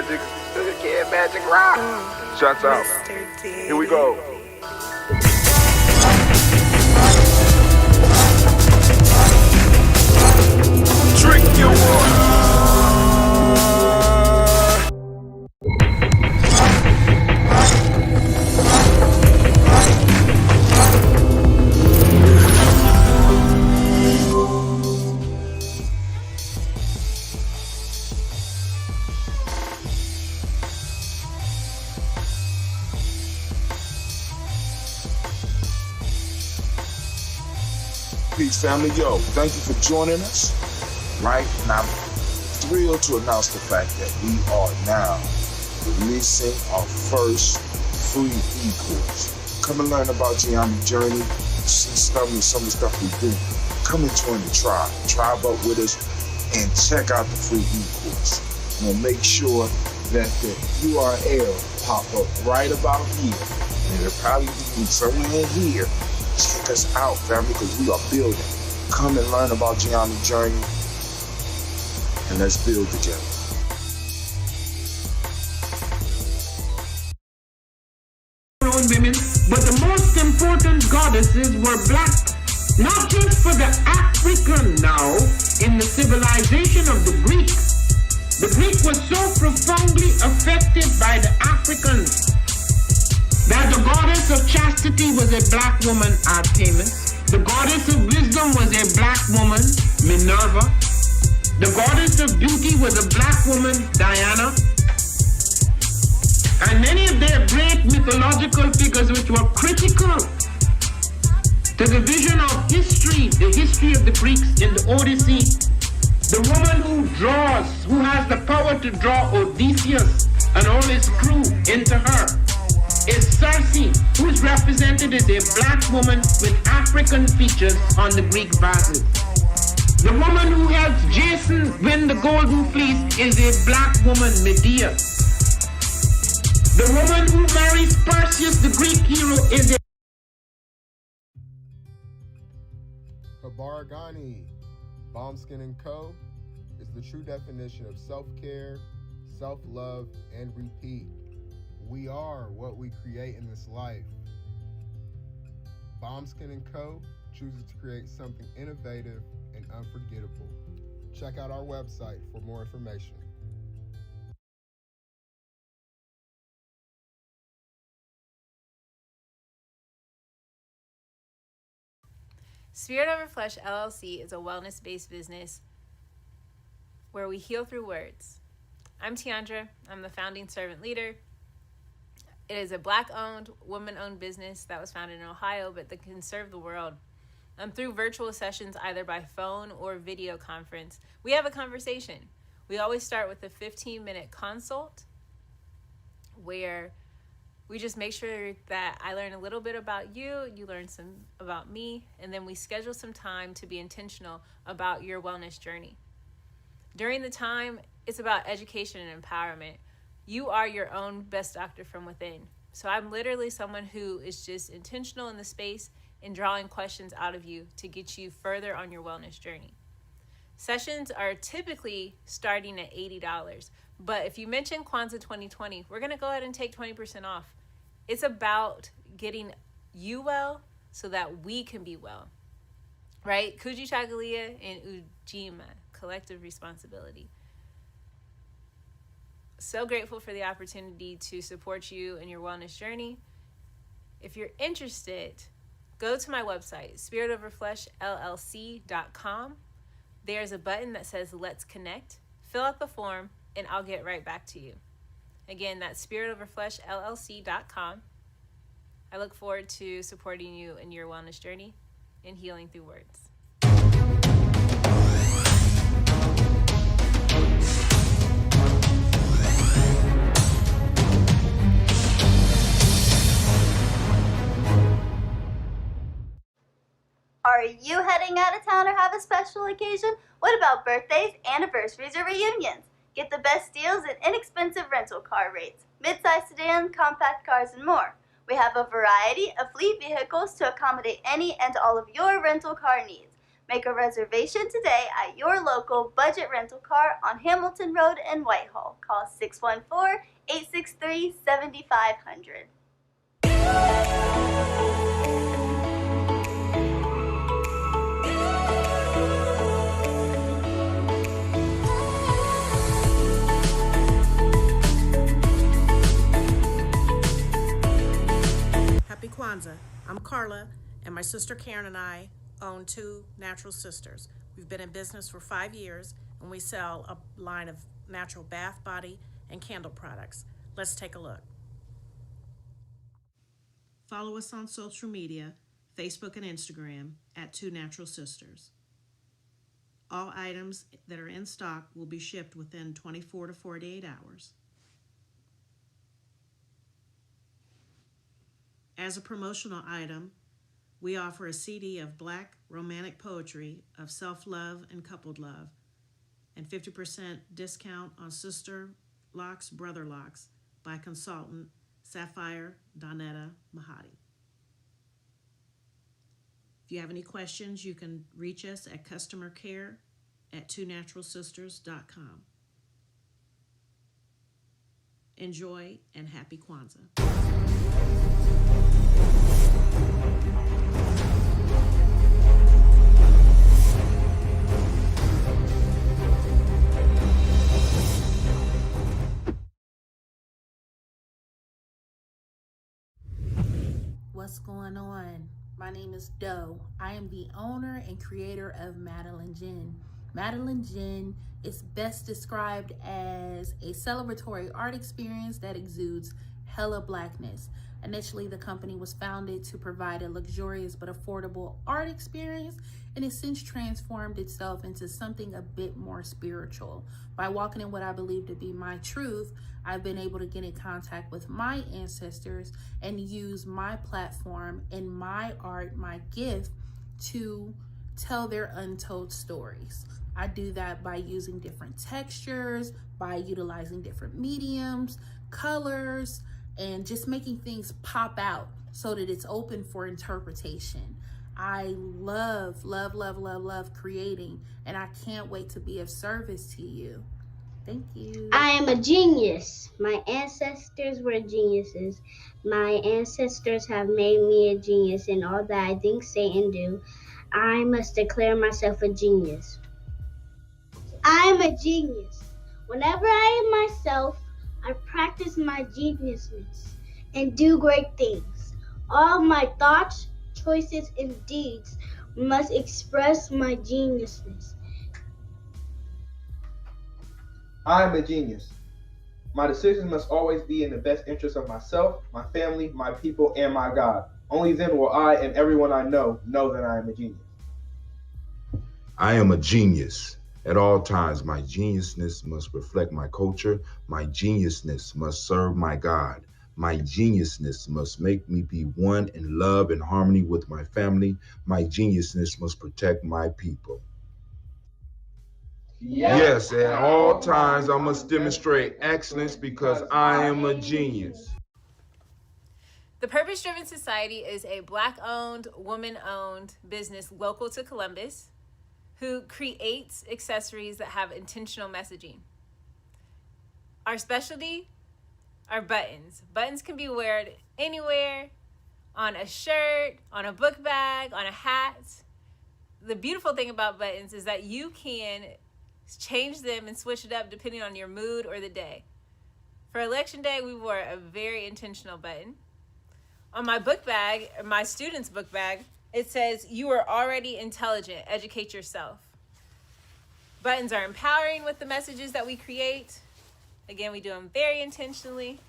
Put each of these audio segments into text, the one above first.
magic, yeah, magic rock. Shots out. Here we go. Drink your water. Peace, family. Yo, thank you for joining us. Right, and I'm thrilled to announce the fact that we are now releasing our first free e-course. Come and learn about GNJMedia journey, see some of the stuff we do. Come and join the tribe. Tribe up with us and check out the free e-course. We'll make sure that the URL pop up right about here. And it'll probably be somewhere in here. Check us out, family, because we are building. Come and learn about GNJMedia journey, and let's build together. Women, but the most important goddesses were black, not just for the African now in the civilization of the Greek. The Greek was so profoundly affected by the Africans that the goddess of chastity was a black woman, Artemis. The goddess of wisdom was a black woman, Minerva. The goddess of beauty was a black woman, Diana. And many of their great mythological figures which were critical to the vision of history, the history of the Greeks in the Odyssey. The woman who draws, who has the power to draw Odysseus and all his crew into her, is Circe, who is represented as a black woman with African features on the Greek vases. The woman who helps Jason win the Golden Fleece is a black woman, Medea. The woman who marries Perseus, the Greek hero, is a Kabaragani, Bombskin & Co. is the true definition of self-care, self-love, and repeat. We are what we create in this life. Bombskin & Co. chooses to create something innovative and unforgettable. Check out our website for more information. Spirit Over Flesh LLC is a wellness-based business where we heal through words. I'm Tiandra. I'm the founding servant leader. It is a Black-owned, woman-owned business that was founded in Ohio, but that can serve the world. Through virtual sessions, either by phone or video conference, we have a conversation. We always start with a 15-minute consult where we just make sure that I learn a little bit about you, you learn some about me, and then we schedule some time to be intentional about your wellness journey. During the time, it's about education and empowerment. You are your own best doctor from within. So I'm literally someone who is just intentional in the space and drawing questions out of you to get you further on your wellness journey. Sessions are typically starting at $80, but if you mention Kwanzaa 2020, we're gonna go ahead and take 20% off. It's about getting you well so that we can be well, right? Kujichagulia and Ujima, collective responsibility. So grateful for the opportunity to support you in your wellness journey. If you're interested, go to my website, spiritoverfleshllc.com. There's a button that says Let's Connect. Fill out the form and I'll get right back to you. Again, that's spiritoverfleshllc.com. I look forward to supporting you in your wellness journey and healing through words. Are you heading out of town or have a special occasion? What about birthdays, anniversaries, or reunions? Get the best deals and inexpensive rental car rates, mid-size sedans, compact cars, and more. We have a variety of fleet vehicles to accommodate any and all of your rental car needs. Make a reservation today at your local budget rental car on Hamilton Road in Whitehall. Call 614-863-7500. Happy Kwanzaa. I'm Carla, and my sister Karen and I own Two Natural Sisters. We've been in business for 5 years, and we sell a line of natural bath, body, and candle products. Let's take a look. Follow us on social media, Facebook and Instagram, at Two Natural Sisters. All items that are in stock will be shipped within 24 to 48 hours. As a promotional item, we offer a CD of Black romantic poetry of self-love and coupled love, and 50% discount on Sister Locks, Brother Locks by consultant Sapphire Donetta Mahadi. If you have any questions, you can reach us at customercare@twonaturalsisters.com. Enjoy and happy Kwanzaa. What's going on? My name is Doe. I am the owner and creator of Madeline Gin. Madeline Gin is best described as a celebratory art experience that exudes hella blackness. Initially, the company was founded to provide a luxurious but affordable art experience, and it's since transformed itself into something a bit more spiritual. By walking in what I believe to be my truth, I've been able to get in contact with my ancestors and use my platform and my art, my gift, to tell their untold stories. I do that by using different textures, by utilizing different mediums, colors, and just making things pop out so that it's open for interpretation. I love creating, and I can't wait to be of service to you. Thank you. I am a genius. My ancestors were geniuses. My ancestors have made me a genius in all that I think, say, and do. I must declare myself a genius. I'm a genius. Whenever I am myself, I practice my geniusness and do great things. All my thoughts, choices, and deeds must express my geniusness. I am a genius. My decisions must always be in the best interest of myself, my family, my people, and my God. Only then will I and everyone I know that I am a genius. I am a genius. At all times, my geniusness must reflect my culture. My geniusness must serve my God. My geniusness must make me be one in love and harmony with my family. My geniusness must protect my people. Yes, at all times I must demonstrate excellence because I am a genius. The Purpose Driven Society is a Black-owned, woman-owned business local to Columbus who creates accessories that have intentional messaging. Our specialty are buttons. Buttons can be worn anywhere, on a shirt, on a book bag, on a hat. The beautiful thing about buttons is that you can change them and switch it up depending on your mood or the day. For Election Day, we wore a very intentional button. On my book bag, my student's book bag, it says, "You are already intelligent, educate yourself." Buttons are empowering with the messages that we create. Again, we do them very intentionally.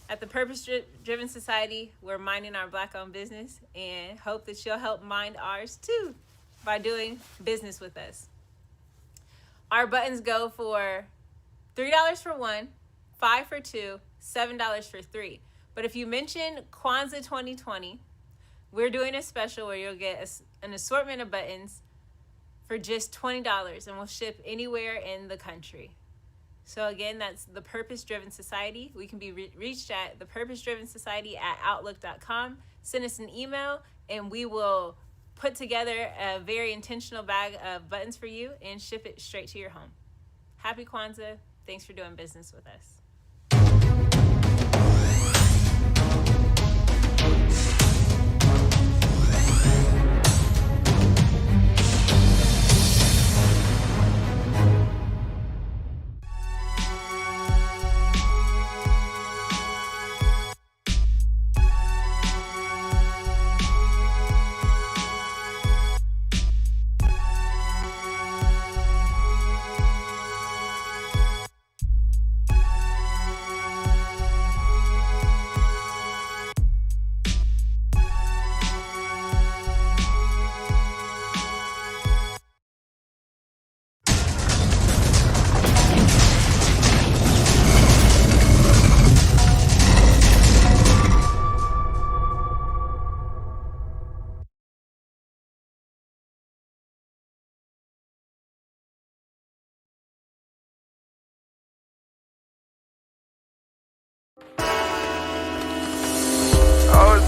At the Purpose Driven Society, we're minding our Black-owned business and hope that you'll help mind ours too by doing business with us. Our buttons go for $3 for one, $5 for two, $7 for three. But if you mention Kwanzaa 2020, we're doing a special where you'll get an assortment of buttons for just $20, and we'll ship anywhere in the country. So again, that's the Purpose Driven Society. We can be reached at thepurposedrivensociety@outlook.com. Send us an email, and we will put together a very intentional bag of buttons for you and ship it straight to your home. Happy Kwanzaa. Thanks for doing business with us.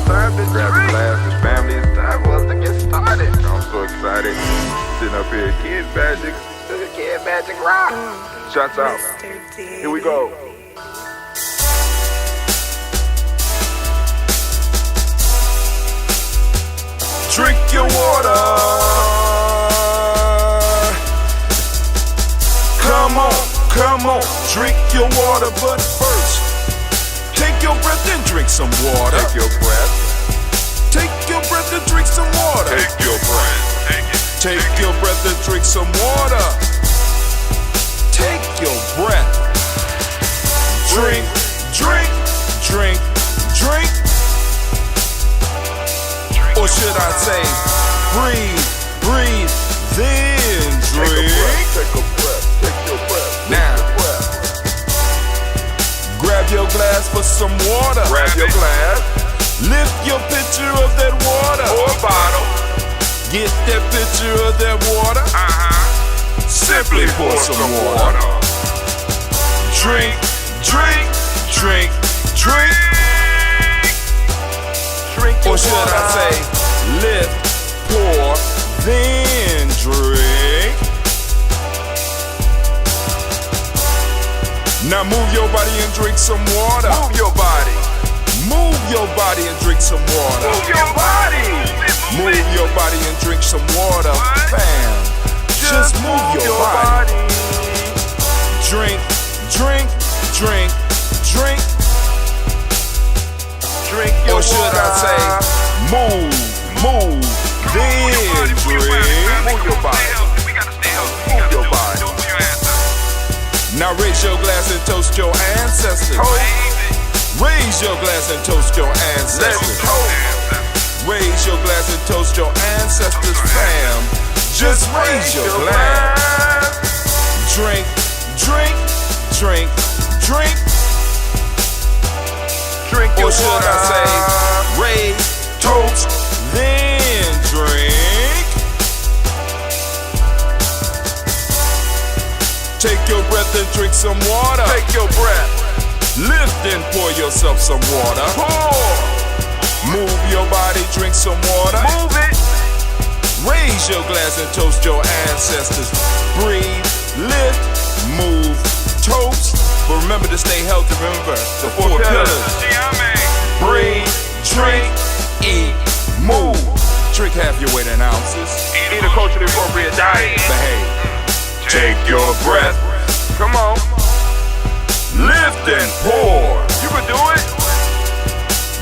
Grab your glasses, family, it's time for us to get started. I'm so excited. Sitting up here, Kid Magic Rock. Shots out. Here we go. Drink your water. Come on, drink your water, but first, take your breath and drink some water. Take your breath. Take your breath and drink some water. Take your breath. Take your breath and drink some water. Take your breath. Drink. Or should I say, breathe, then drink. Take a breath. Take your breath. Now, grab your glass for some water. Grab your glass. Lift your pitcher of that water. Or a bottle. Get that pitcher of that water. Simply pour some water. Drink. Or should I say, lift, pour, then drink. Now move your body and drink some water. Move your body. Move your body and drink some water. Move your body. Move your body and drink some water. Fam, just move your body. Drink. Or should I say, move, then drink. Move your body. Move your body. Now raise your glass and toast your ancestors. Raise your glass and toast your ancestors. Raise your glass and toast your ancestors, fam. Just raise your glass. Drink. Or should I say, raise, toast, then drink. Take your breath and drink some water. Take your breath. Lift and pour yourself some water. Pour. Move your body, drink some water. Move it. Raise your glass and toast your ancestors. Breathe, lift, move, toast. But remember to stay healthy. Remember the four pillars. Breathe, drink, eat, move. Drink half your weight in ounces. Eat a culturally appropriate diet. Behave. Take your breath. Come on. Lift and pour. You can do it.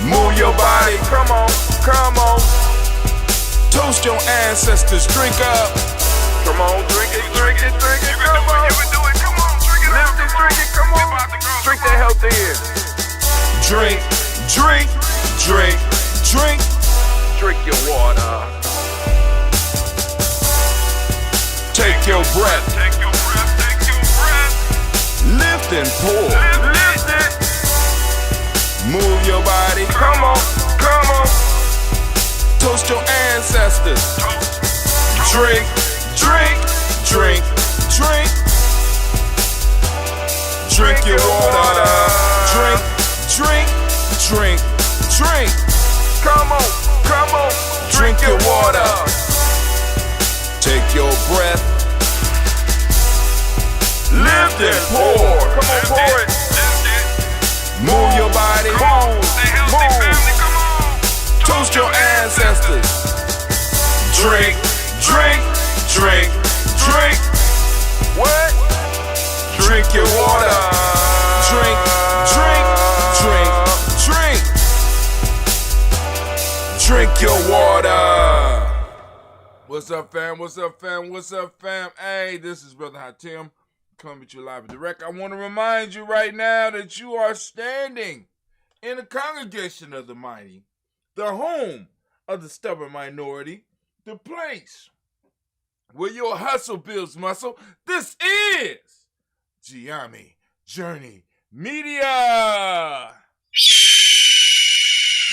Move your body. Come on. Toast your ancestors. Drink up. Come on, drink it. Come on. You can do it. Come on, drink it. Lift and drink it. Come on. Drink that health in. Drink. Drink your water. Take your breath. Lift and pour. Lift it. Move your body. Come on. Toast your ancestors. Drink. Drink your water. Drink. Come on. Drink your water. Take your breath. Lift and pour. Come on, pour it. Move your body. Move. Toast your ancestors. Drink, drink, drink, drink. What? Drink your water. Drink, drink, drink, drink. Drink your water. What's up, fam? What's up, fam? What's up, fam? Hey, this is Brother Hatim, coming at you live and direct. I want to remind you right now that you are standing in the congregation of the mighty, the home of the stubborn minority, the place where your hustle builds muscle. This is GNJMedia.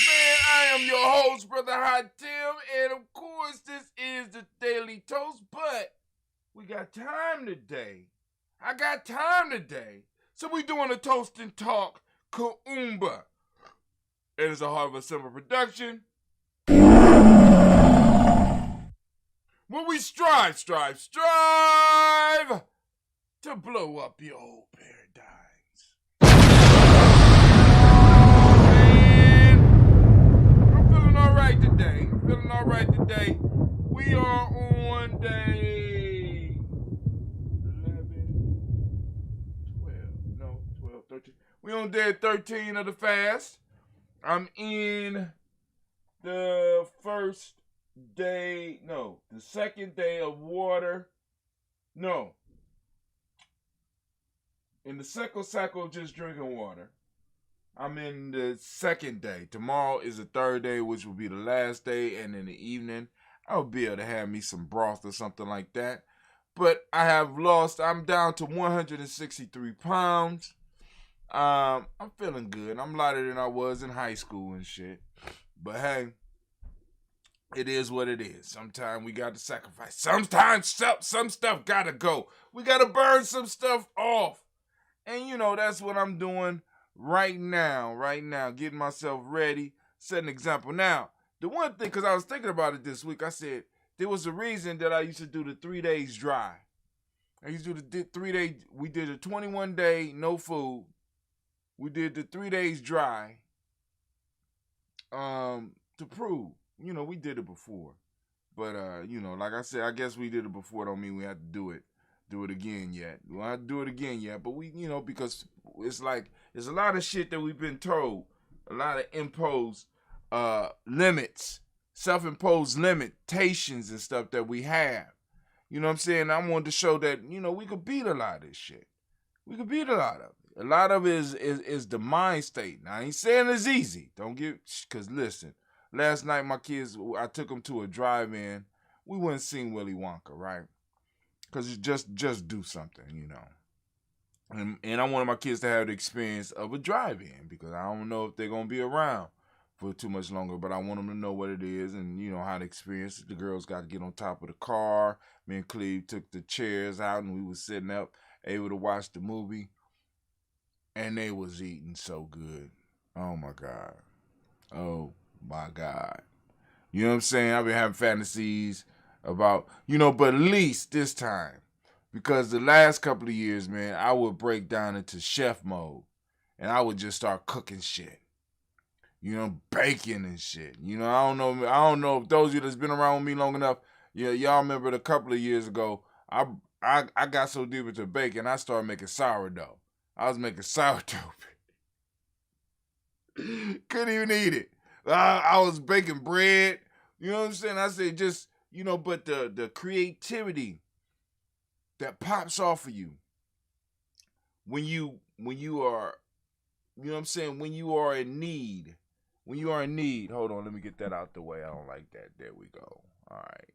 Man, I am your host, Brother Hatim, and of course, this is the Daily Toast, but we got time today. I got time today. So we doing a Toast&Talk Kuumba. It is a Heart of a Simple production. Where we strive to blow up your old paradigms. And I'm feeling all right today. We are on day 13. We on day 13 of the fast. I'm in the second day of water. No. In the second cycle of just drinking water. I'm in the second day. Tomorrow is the third day, which will be the last day. And in the evening, I'll be able to have me some broth or something like that. But I'm down to 163 pounds. I'm feeling good. I'm lighter than I was in high school and shit. But hey, it is what it is. Sometimes we got to sacrifice. Sometimes some stuff got to go. We got to burn some stuff off. And that's what I'm doing right now, getting myself ready, set an example. Now, the one thing, because I was thinking about it this week, I said, there was a reason that I used to do the 3 days dry. I used to do the 3 day, we did a 21 day, no food. We did the 3 days dry to prove, we did it before. But, like I said, I guess we did it before. Don't mean we have to do it again yet. We don't have to do it again yet. But we, because it's like, there's a lot of shit that we've been told, a lot of imposed limits, self-imposed limitations and stuff that we have. You know what I'm saying? I wanted to show that, we could beat a lot of this shit. We could beat a lot of it. A lot of it is the mind state. Now, I ain't saying it's easy. Because listen, last night my kids, I took them to a drive-in. We went and seen Willy Wonka, right? Because you just do something, And I wanted my kids to have the experience of a drive-in because I don't know if they're going to be around for too much longer, but I want them to know what it is and, how to experience it. The girls got to get on top of the car. Me and Cleve took the chairs out and we was sitting up, able to watch the movie. And they was eating so good. Oh, my God. Oh, my God. You know what I'm saying? I've been having fantasies about, but at least this time. Because the last couple of years, man, I would break down into chef mode. And I would just start cooking shit. Baking and shit. I don't know if those of you that's been around with me long enough, y'all remember a couple of years ago, I got so deep into baking, I started making sourdough. I was making sourdough. Couldn't even eat it. I was baking bread. You know what I'm saying? I said just, but the creativity that pops off of you when you are, you know what I'm saying, when you are in need. Hold on, let me get that out the way. I don't like that. There we go. All right.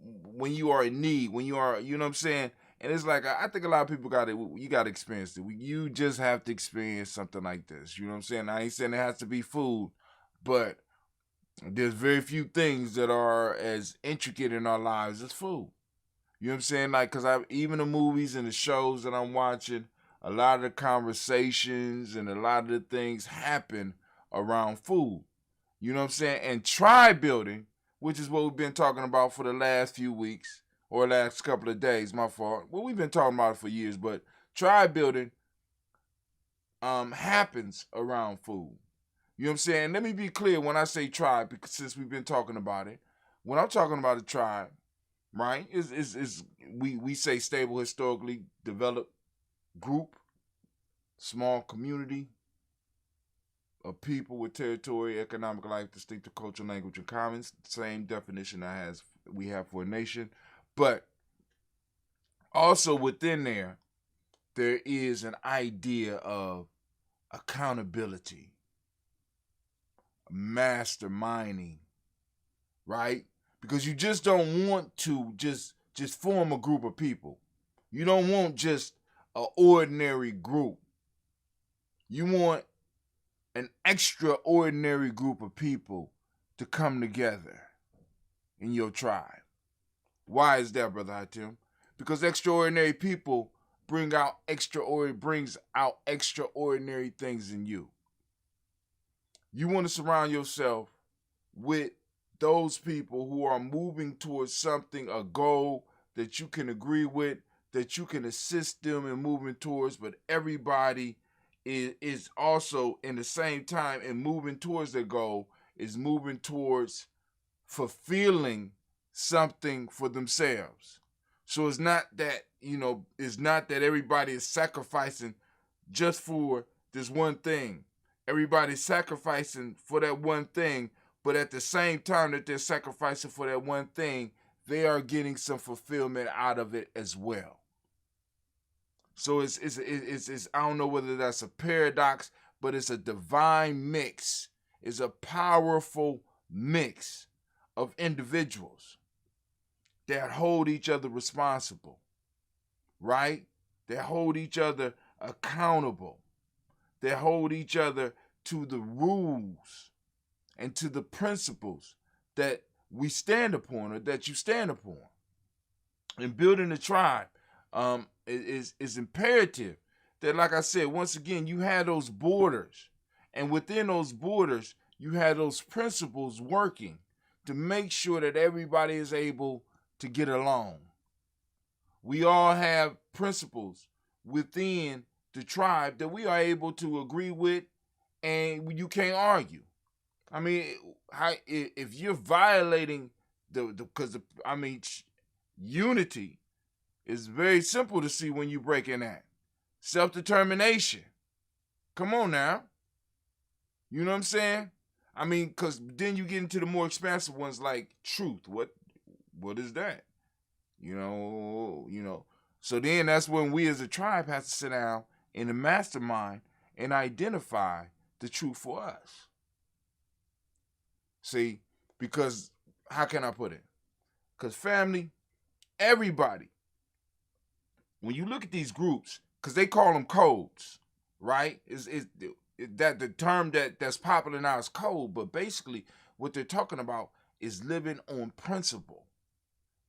When you are in need, when you are, you know what I'm saying? And it's like, I think a lot of people you got to experience it. You just have to experience something like this. You know what I'm saying? I ain't saying it has to be food, but there's very few things that are as intricate in our lives as food. You know what I'm saying? Like, because even the movies and the shows that I'm watching, a lot of the conversations and a lot of the things happen around food. You know what I'm saying? And tribe building which is what we've been talking about for the last few weeks or last couple of days. My fault. Well, we've been talking about it for years, but tribe building happens around food. You know what I'm saying? Let me be clear when I say tribe, because since we've been talking about it, when I'm talking about a tribe, right, is we say stable, historically developed group, small community of people with territory, economic life, distinctive cultural language, and commons. Same definition we have for a nation. But also within there is an idea of accountability, masterminding, right? Because you just don't want to just form a group of people. You don't want just an ordinary group. You want an extraordinary group of people to come together in your tribe. Why is that, Brother Hatim? Because extraordinary people brings out extraordinary things in you. You want to surround yourself with those people who are moving towards something, a goal that you can agree with, that you can assist them in moving towards, but everybody is also in the same time in moving towards their goal, is moving towards fulfilling something for themselves. So it's not that, everybody is sacrificing just for this one thing. Everybody's sacrificing for that one thing, but at the same time that they're sacrificing for that one thing, they are getting some fulfillment out of it as well. So it's I don't know whether that's a paradox, but it's a divine mix. It's a powerful mix of individuals that hold each other responsible, right? That hold each other accountable. That hold each other to the rules and to the principles that we stand upon, or that you stand upon. In building a tribe, is imperative that, like I said, once again, you have those borders, and within those borders, you have those principles working to make sure that everybody is able to get along. We all have principles within the tribe that we are able to agree with, and you can't argue. I mean, if you're violating unity is very simple to see when you break in that. Self-determination. Come on now. You know what I'm saying? I mean, because then you get into the more expansive ones like truth. What is that? You know. So then that's when we as a tribe have to sit down in the mastermind and identify the truth for us. See, because how can I put it? Because family, everybody, when you look at these groups, because they call them codes, right? Is that the term that's popular now is code, but basically what they're talking about is living on principle,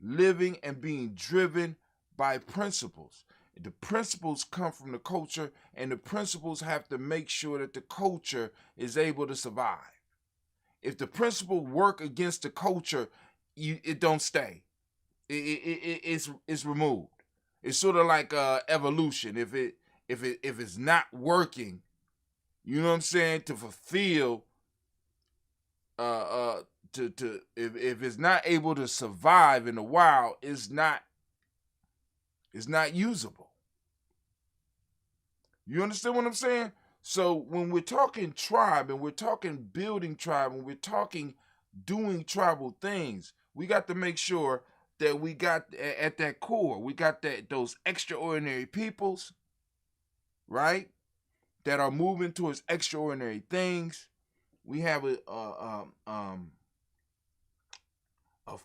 living and being driven by principles. The principles come from the culture, and the principles have to make sure that the culture is able to survive. If the principle work against the culture, it don't stay. It's removed. It's sort of like evolution. If it's not working, you know what I'm saying, to fulfill, if it's not able to survive in the wild, it's not usable. You understand what I'm saying? So when we're talking tribe and we're talking building tribe and we're talking doing tribal things, we got to make sure that we got at that core, we got those extraordinary peoples, right? That are moving towards extraordinary things. We have a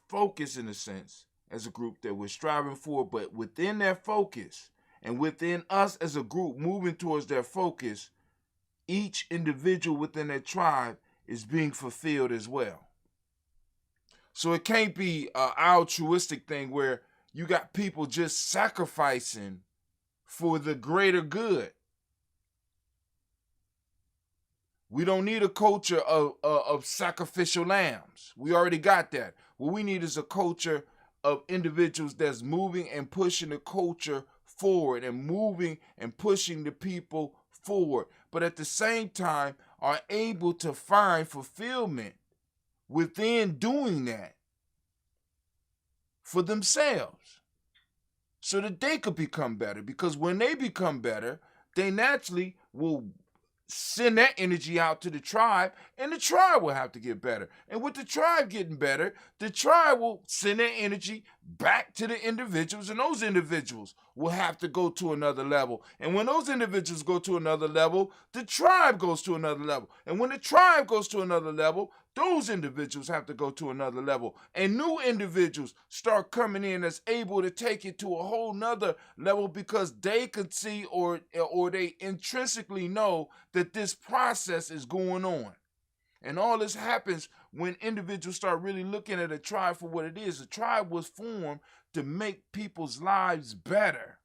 focus, in a sense, as a group that we're striving for, but within that focus and within us as a group moving towards that focus, each individual within that tribe is being fulfilled as well. So it can't be an altruistic thing where you got people just sacrificing for the greater good. We don't need a culture of sacrificial lambs. We already got that. What we need is a culture of individuals that's moving and pushing the culture forward and moving and pushing the people forward, but at the same time are able to find fulfillment within doing that for themselves so that they could become better. Because when they become better, they naturally will send that energy out to the tribe, and the tribe will have to get better. And with the tribe getting better, the tribe will send that energy back to the individuals, and those individuals will have to go to another level. And when those individuals go to another level, the tribe goes to another level. And when the tribe goes to another level, those individuals have to go to another level. And new individuals start coming in that's able to take it to a whole nother level because they could see or they intrinsically know that this process is going on. And all this happens when individuals start really looking at a tribe for what it is. A tribe was formed to make people's lives better.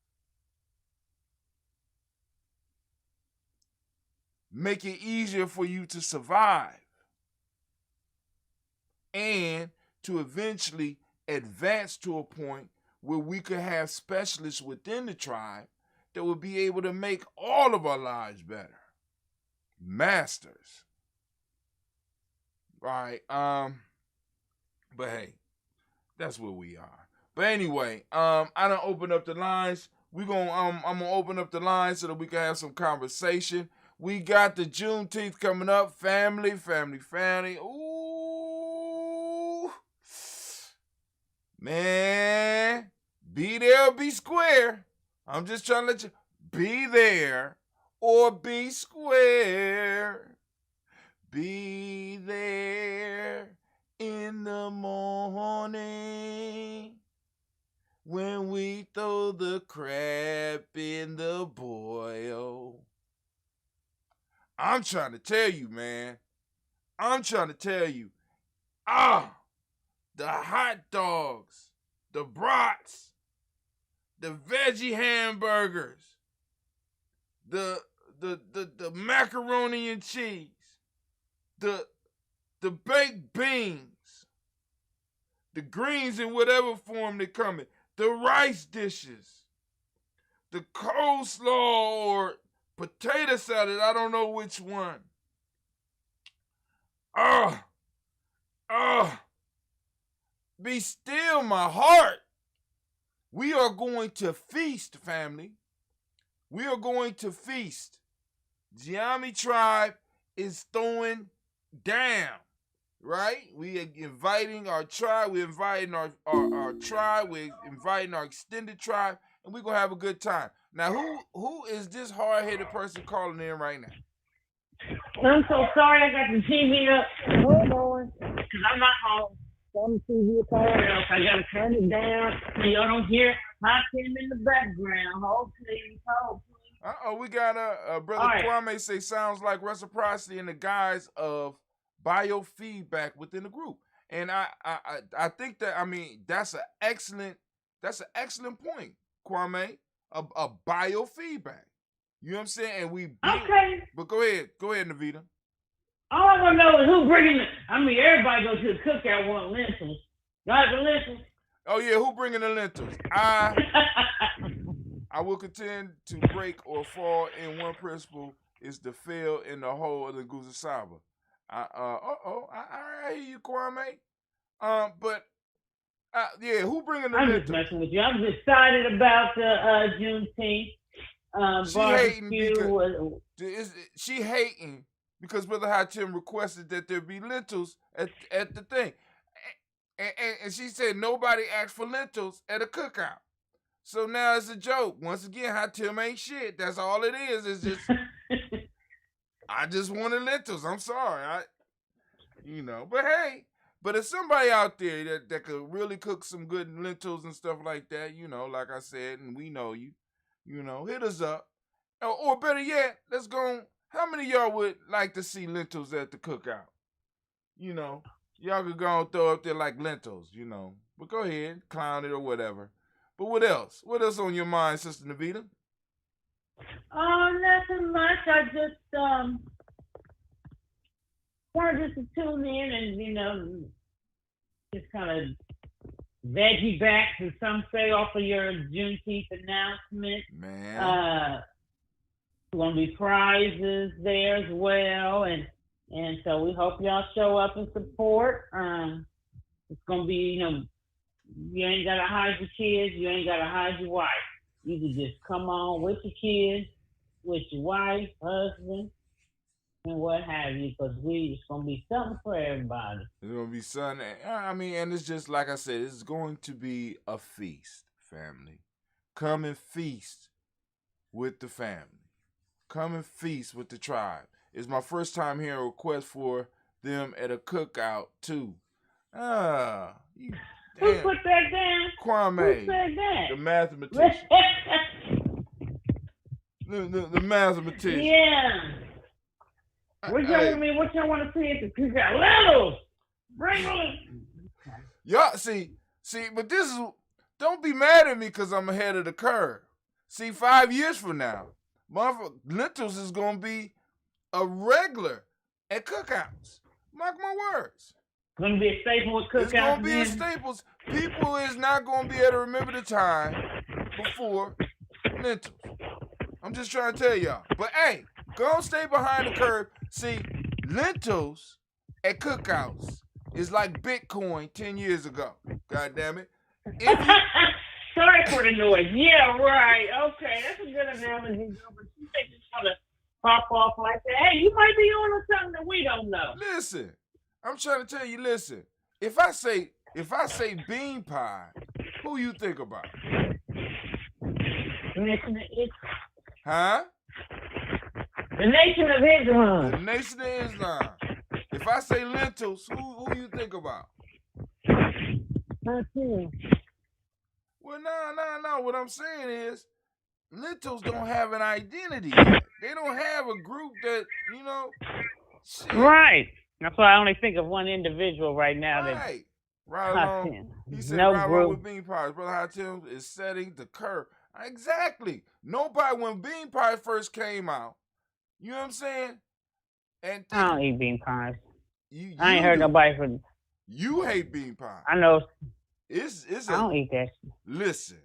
Make it easier for you to survive. And to eventually advance to a point where we could have specialists within the tribe that would be able to make all of our lives better. Masters. Right. But hey, that's where we are. But anyway, I done opened up the lines. I'm gonna open up the lines so that we can have some conversation. We got the Juneteenth coming up. Family. Ooh. Man. Be there or be square. I'm just trying to let you be there or be square. Be there in the morning when we throw the crab in the boil. I'm trying to tell you, man. The hot dogs, the brats, the veggie hamburgers, the macaroni and cheese, the baked beans, the greens in whatever form they come in, the rice dishes, the coleslaw or potato salad, I don't know which one. Be still, my heart. We are going to feast, family. We are going to feast. GNJMedia tribe is throwing down, right? We are inviting our tribe. We're inviting our tribe. We're inviting our extended tribe, and we're going to have a good time. Now, who is this hard-headed person calling in right now? I'm so sorry I got the TV up. Hold on. Because I'm not home. So I'm the TV up all else. I got to turn it down so y'all don't hear my team in the background. Hold please. We got a brother right. Kwame say sounds like reciprocity in the guise of biofeedback within the group. And I think that, I mean, that's an excellent point, Kwame. A biofeedback. You know what I'm saying? And okay. But go ahead, Navita. All I want to know is who bringing it. I mean, everybody goes to the cookout want lentils. Got the lentils? Oh yeah, who bringing the lentils? I will contend to break or fall in one principle is to fail in the whole of the Guza Saba. I hear you, Kwame. Yeah, who bringing the lentils? I'm just messing with you. I'm just excited about the Juneteenth. She hating because Brother Hatim requested that there be lentils at the thing. And she said nobody asked for lentils at a cookout. So now it's a joke. Once again, Hatim ain't shit. That's all it is. It's just, I just wanted lentils. I'm sorry. But hey, but if somebody out there that could really cook some good lentils and stuff like that, like I said, and we know you, hit us up. Or better yet, let's go. How many of y'all would like to see lentils at the cookout? Y'all could go and throw up there like lentils, But go ahead, clown it or whatever. But what else? What else on your mind, Sister Navita? Nothing much. I just wanted just to tune in and, just kind of veggie backs, as some say, off of your Juneteenth announcement. Man. Going to be prizes there as well, and so we hope y'all show up and support. It's going to be, you ain't got to hide your kids, you ain't got to hide your wife. You can just come on with your kids, with your wife, husband, and what have you, because it's going to be something for everybody. It's going to be something. I mean, and it's just, like I said, it's going to be a feast, family. Come and feast with the family. Come and feast with the tribe. It's my first time hearing a request for them at a cookout, too. Who put that down? Kwame. Who said that? The mathematician. the mathematician. Yeah. What y'all want to see at the cookout? Littles! Bring them! Y'all, see, but this is, don't be mad at me because I'm ahead of the curve. See, 5 years from now, lentils is going to be a regular at cookouts. Mark my words. Going to be a staple at cookouts. It's going to be a staple. People is not going to be able to remember the time before lentils. I'm just trying to tell y'all. But hey, go stay behind the curve. See, lentils at cookouts is like Bitcoin 10 years ago. God damn it. Sorry for the noise. Yeah, right. Okay, that's a good analogy. But you think it's going to pop off like that? Hey, you might be on something that we don't know. Listen, I'm trying to tell you, listen. If I say bean pie, who you think about? Huh? The Nation of Islam. The Nation of Islam. If I say lentils, who you think about? Not you. Well, no. What I'm saying is, lentils don't have an identity yet. They don't have a group that, shit. Right. That's why I only think of one individual right now. Right. Right along. He said no right group. along with bean pies. Brother Hatim is setting the curve. Exactly. Nobody, when bean pie first came out, you know what I'm saying? And I don't eat bean pies. I ain't heard nobody from. You hate bean pie. I know. I don't eat that. Listen.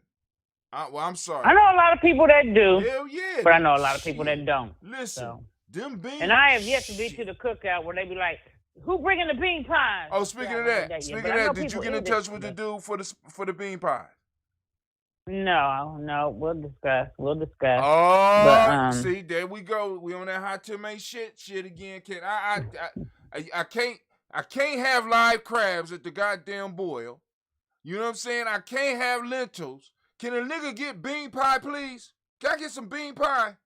I'm sorry. I know a lot of people that do. Hell yeah. But I know a lot of people that don't. Listen. So. Them beans. And I have yet to be to the cookout where they be like, "Who bringing the bean pies?" Oh, speaking of that, did you get in touch with the dude for the bean pie? No, we'll discuss. Oh, see, there we go. We on that hot tomato shit again. I can't have live crabs at the goddamn boil. You know what I'm saying? I can't have lentils. Can a nigga get bean pie, please? Can I get some bean pie?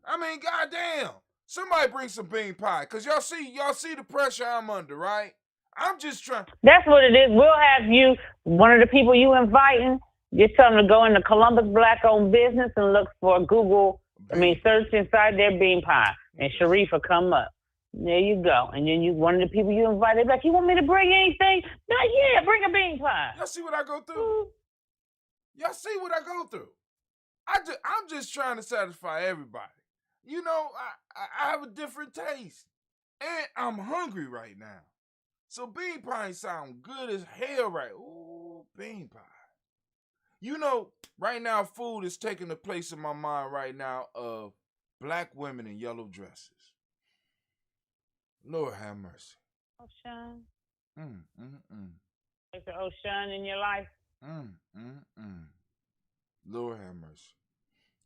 I mean, goddamn. Somebody bring some bean pie, cause y'all see the pressure I'm under, right? I'm just trying. That's what it is. We'll have you, one of the people you inviting, just tell them to go into Columbus Black-owned business and look for search inside their bean pie, and Sharif will come up. There you go. And then one of the people you invited, like, you want me to bring anything? Yeah, bring a bean pie. Y'all see what I go through? Y'all see what I go through? I'm just trying to satisfy everybody. I have a different taste. And I'm hungry right now. So bean pie sound good as hell right. Ooh, bean pie. Right now food is taking the place in my mind right now of black women in yellow dresses. Lord have mercy. Ocean. Is there Ocean in your life? Lord have mercy.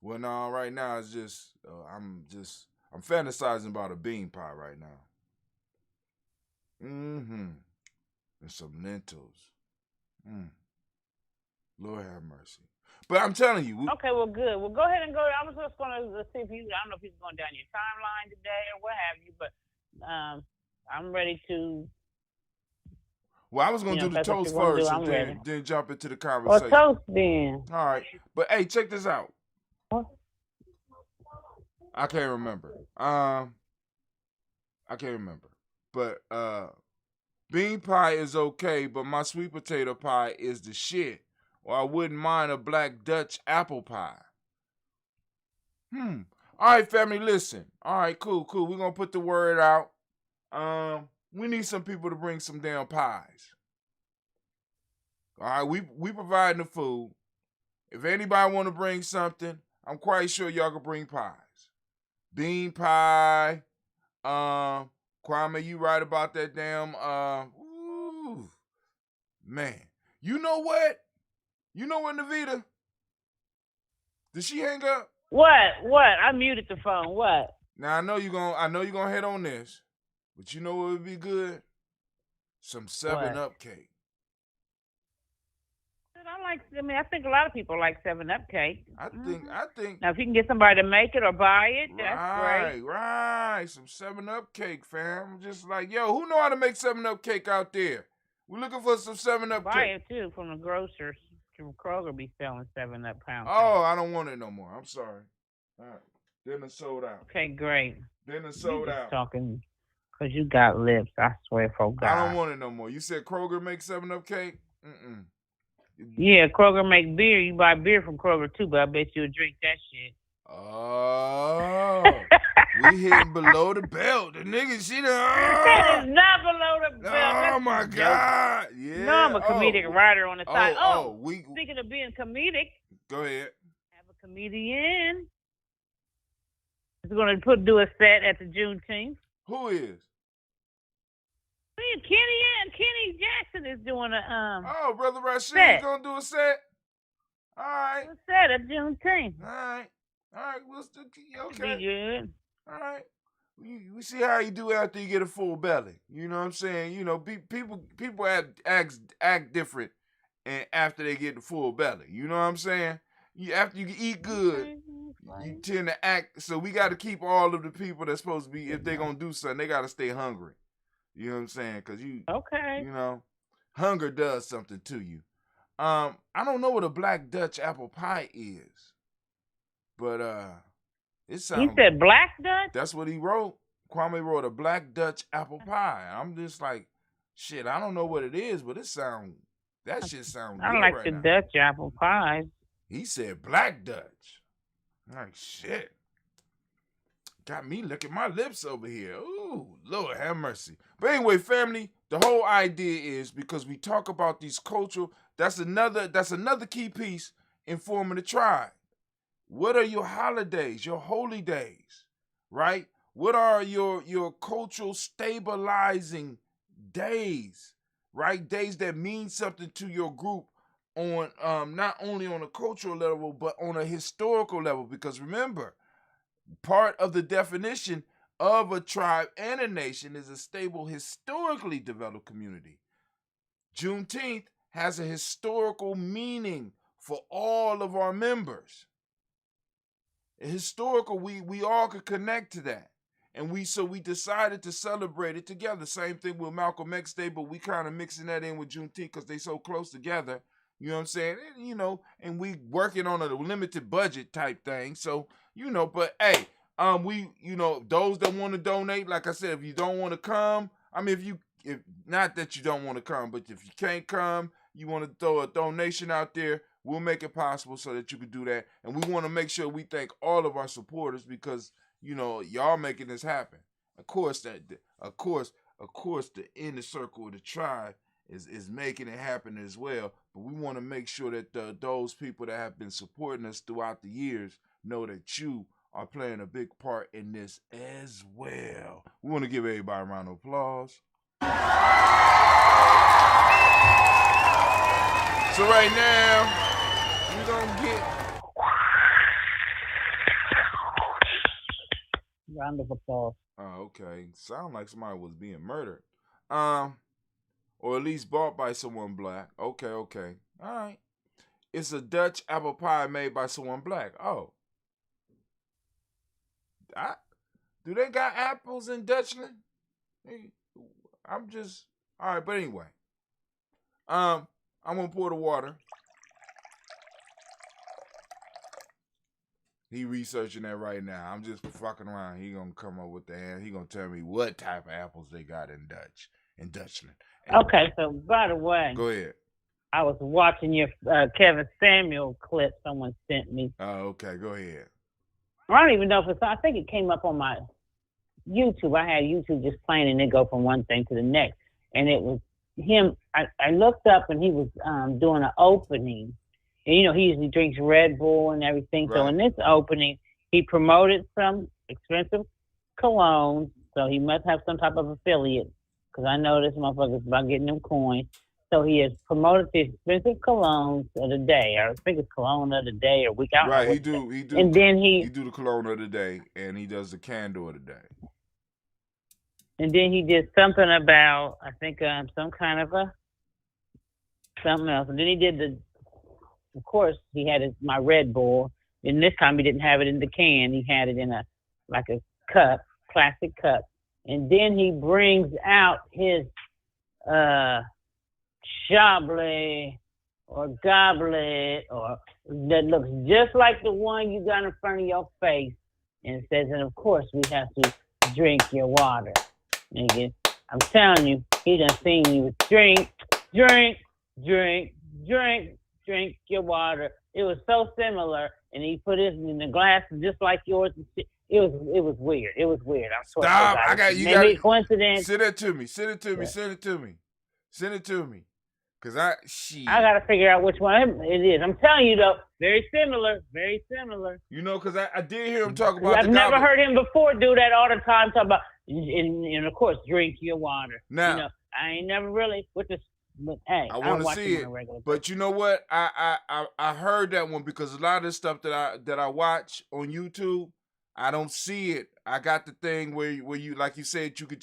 Well, no, right now it's just, I'm fantasizing about a bean pie right now. And some lentils. Lord have mercy. But I'm telling you. Okay, well, good. Well, go ahead and go. I was just going to see if I don't know if he's going down your timeline today or what have you, but I'm ready to. Well, I was going to do the toast first and then jump into the conversation. Well, toast then. All right. But, hey, check this out. What? I can't remember. I can't remember. But bean pie is okay, but my sweet potato pie is the shit. Or I wouldn't mind a black Dutch apple pie. All right, family, listen. All right, cool. We're going to put the word out. we need some people to bring some damn pies. All right, we providing the food. If anybody want to bring something, I'm quite sure y'all can bring pies. Bean pie. Kwame, you right about that damn. Ooh, man. You know what? You know what, Navita? Did she hang up? What? I muted the phone. What? Now I know you're gonna head on this, but you know what would be good? Some 7-Up cake. I think a lot of people like 7-Up cake. I think. Now, if you can get somebody to make it or buy it, that's great. Right. Some 7-Up cake, fam. Just like, yo, who know how to make 7-Up cake out there? We're looking for some 7-Up cake. Buy it, too, from the grocers. Kroger be selling 7-Up pound cake. Oh, I don't want it no more. I'm sorry. All right. Then it's sold out. Okay, great. Then it's sold out. Talking because you got lips, I swear for God. I don't want it no more. You said Kroger makes 7-Up cake? Mm-mm. Yeah, Kroger make beer. You buy beer from Kroger too, but I bet you'll drink that shit. Oh, we hitting below the belt. The nigga, she done. That is not below the belt. Oh my God! Yeah. No, I'm a comedic writer on the side. We speaking of being comedic, go ahead. Have a comedian. He's going to do a set at the Juneteenth. Who is? Kenny Jackson is doing a Oh, Brother Rashid gonna do a set. All right. A set at Juneteenth. All right. We'll still okay. Be good. All right. We see how you do after you get a full belly. You know what I'm saying? You know, people act different, and after they get the full belly. You know what I'm saying? After you eat good, you tend to act. So we got to keep all of the people that's supposed to be, if they're gonna do something, they got to stay hungry. You know what I'm saying? Because you know, hunger does something to you. I don't know what a black Dutch apple pie is, but it sounds. He said black Dutch? That's what he wrote. Kwame wrote a black Dutch apple pie. I'm just like, shit, I don't know what it is, but that shit sounds good. I like right the now. Dutch apple pies. He said black Dutch. Like, shit. Got me licking my lips over here. Ooh, Lord have mercy. But anyway, family, the whole idea is because we talk about these cultural, that's another key piece in forming the tribe. What are your holidays, your holy days, right? What are your cultural stabilizing days, right? Days that mean something to your group on not only on a cultural level, but on a historical level. Because remember, part of the definition of a tribe and a nation is a stable, historically developed community. Juneteenth has a historical meaning for all of our members. Historical, we all could connect to that. And we decided to celebrate it together. Same thing with Malcolm X Day, but we kind of mixing that in with Juneteenth because they so close together. You know what I'm saying? And, you know, and we working on a limited budget type thing. So, you know, but hey, we, you know, those that want to donate, like I said, if you don't want to come, I mean, if not that you don't want to come, but if you can't come, you want to throw a donation out there, we'll make it possible so that you can do that. And we want to make sure we thank all of our supporters because, you know, y'all making this happen. Of course, the inner circle of the tribe is making it happen as well. But we want to make sure that those people that have been supporting us throughout the years know that you are playing a big part in this as well. We want to give everybody a round of applause. So right now, we're going to get... Round of applause. Oh, okay. Sound like somebody was being murdered. Or at least bought by someone black. Okay. All right. It's a Dutch apple pie made by someone black. Oh. Do they got apples in Dutchland? I'm just... All right, but anyway. I'm going to pour the water. He researching that right now. I'm just fucking around. He gonna come up with the answer. He gonna tell me what type of apples they got in Dutchland. Okay, so by the way, go ahead. I was watching your Kevin Samuel clip someone sent me. Oh, okay, go ahead. I don't even know if I think it came up on my YouTube. I had YouTube just playing, and it go from one thing to the next. And it was him. I looked up, and he was doing an opening. And, you know, he usually drinks Red Bull and everything. Right. So in this opening, he promoted some expensive colognes. So he must have some type of affiliate, because I know this motherfucker's about getting them coins. So he has promoted the expensive colognes of the day, or I think it's cologne of the day or week. I don't know Right, what he do. And then he do the cologne of the day, and he does the candle of the day. And then he did something about, I think, some kind of something else. And then he did of course, he had my Red Bull. And this time he didn't have it in the can. He had it in a cup, plastic cup. And then he brings out his chablis or goblet, or that looks just like the one you got in front of your face, and it says, and of course we have to drink your water. Nigga, I'm telling you, he done seen you with drink your water. It was so similar, and he put it in the glass just like yours. It was weird. It was weird. I'm sorry. Stop! I got you. Maybe coincidence. Send it to me. Send it to me. Send it to me. Send it to me. Cause I gotta figure out which one it is. I'm telling you though, very similar, very similar. You know, cause I did hear him talk about. I've never heard him before do that all the time. Talk about and of course drink your water. Now, you know, I ain't never really with this. But hey, I want to see it. But you know what? I heard that one because a lot of this stuff that I watch on YouTube, I don't see it. I got the thing where you, like you said, you could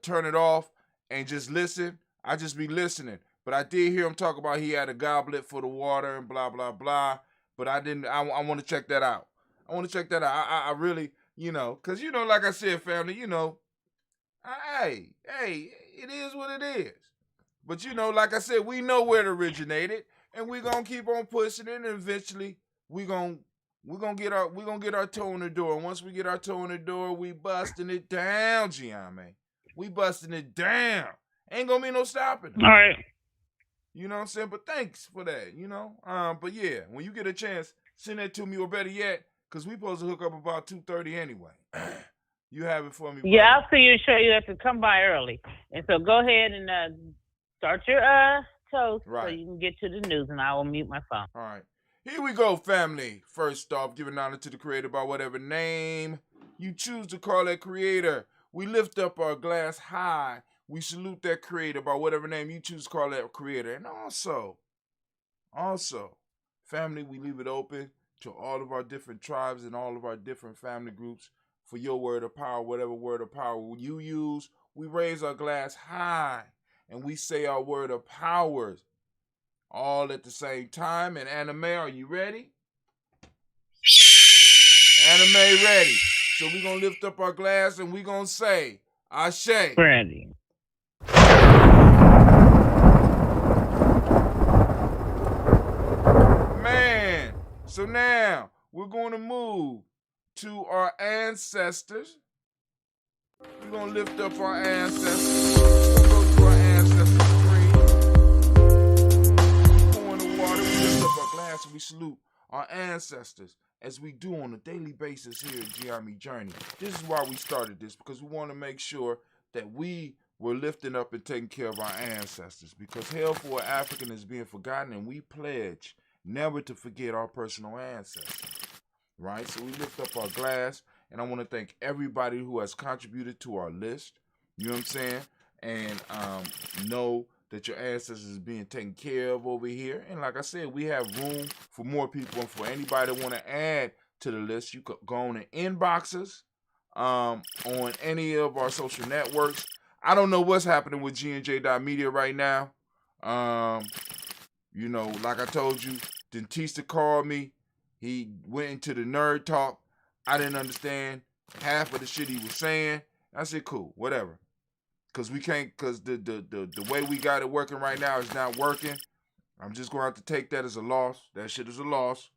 turn it off and just listen. I just be listening. But I did hear him talk about he had a goblet for the water and blah, blah, blah. But I didn't, I want to check that out. I really, you know, because, you know, like I said, family, you know, hey, it is what it is. But, you know, like I said, we know where it originated, and we're going to keep on pushing it, and eventually we're going to get our toe in the door. And once we get our toe in the door, we busting it down, GNJMedia. We busting it down. Ain't gonna be no stopping. All right. You know what I'm saying? But thanks for that, you know? But yeah, when you get a chance, send that to me, or better yet, because we supposed to hook up about 2:30 anyway. You have it for me, brother. Yeah, I'll see you, show you have to come by early. And so go ahead and start your toast so you can get to the news, and I will mute my phone. All right. Here we go, family. First off, giving honor to the creator by whatever name you choose to call that creator. We lift up our glass high. We salute that creator by whatever name you choose to call that creator. And also, family, we leave it open to all of our different tribes and all of our different family groups for your word of power, whatever word of power you use. We raise our glass high and we say our word of powers all at the same time. And Anime, are you ready? Anime ready. So we're going to lift up our glass and we're going to say, Ashe. Ready. Man, so now we're going to move to our ancestors. We're going to lift up our ancestors. We're going to go to our ancestors' tree. Pour in the water. We lift up our glass and we salute our ancestors as we do on a daily basis here at GNJMedia Journey. This is why we started this, because we want to make sure that we're lifting up and taking care of our ancestors, because hell for an African is being forgotten, and we pledge never to forget our personal ancestors, right? So we lift up our glass, and I want to thank everybody who has contributed to our list, you know what I'm saying, and know that your ancestors is being taken care of over here. And like I said, we have room for more people, and for anybody that want to add to the list, you could go on and inbox us on any of our social networks. I don't know what's happening with GNJ.media right now. You know, like I told you, Dentista called me. He went into the nerd talk. I didn't understand half of the shit he was saying. I said, cool, whatever. Because the way we got it working right now is not working. I'm just going to have to take that as a loss. That shit is a loss.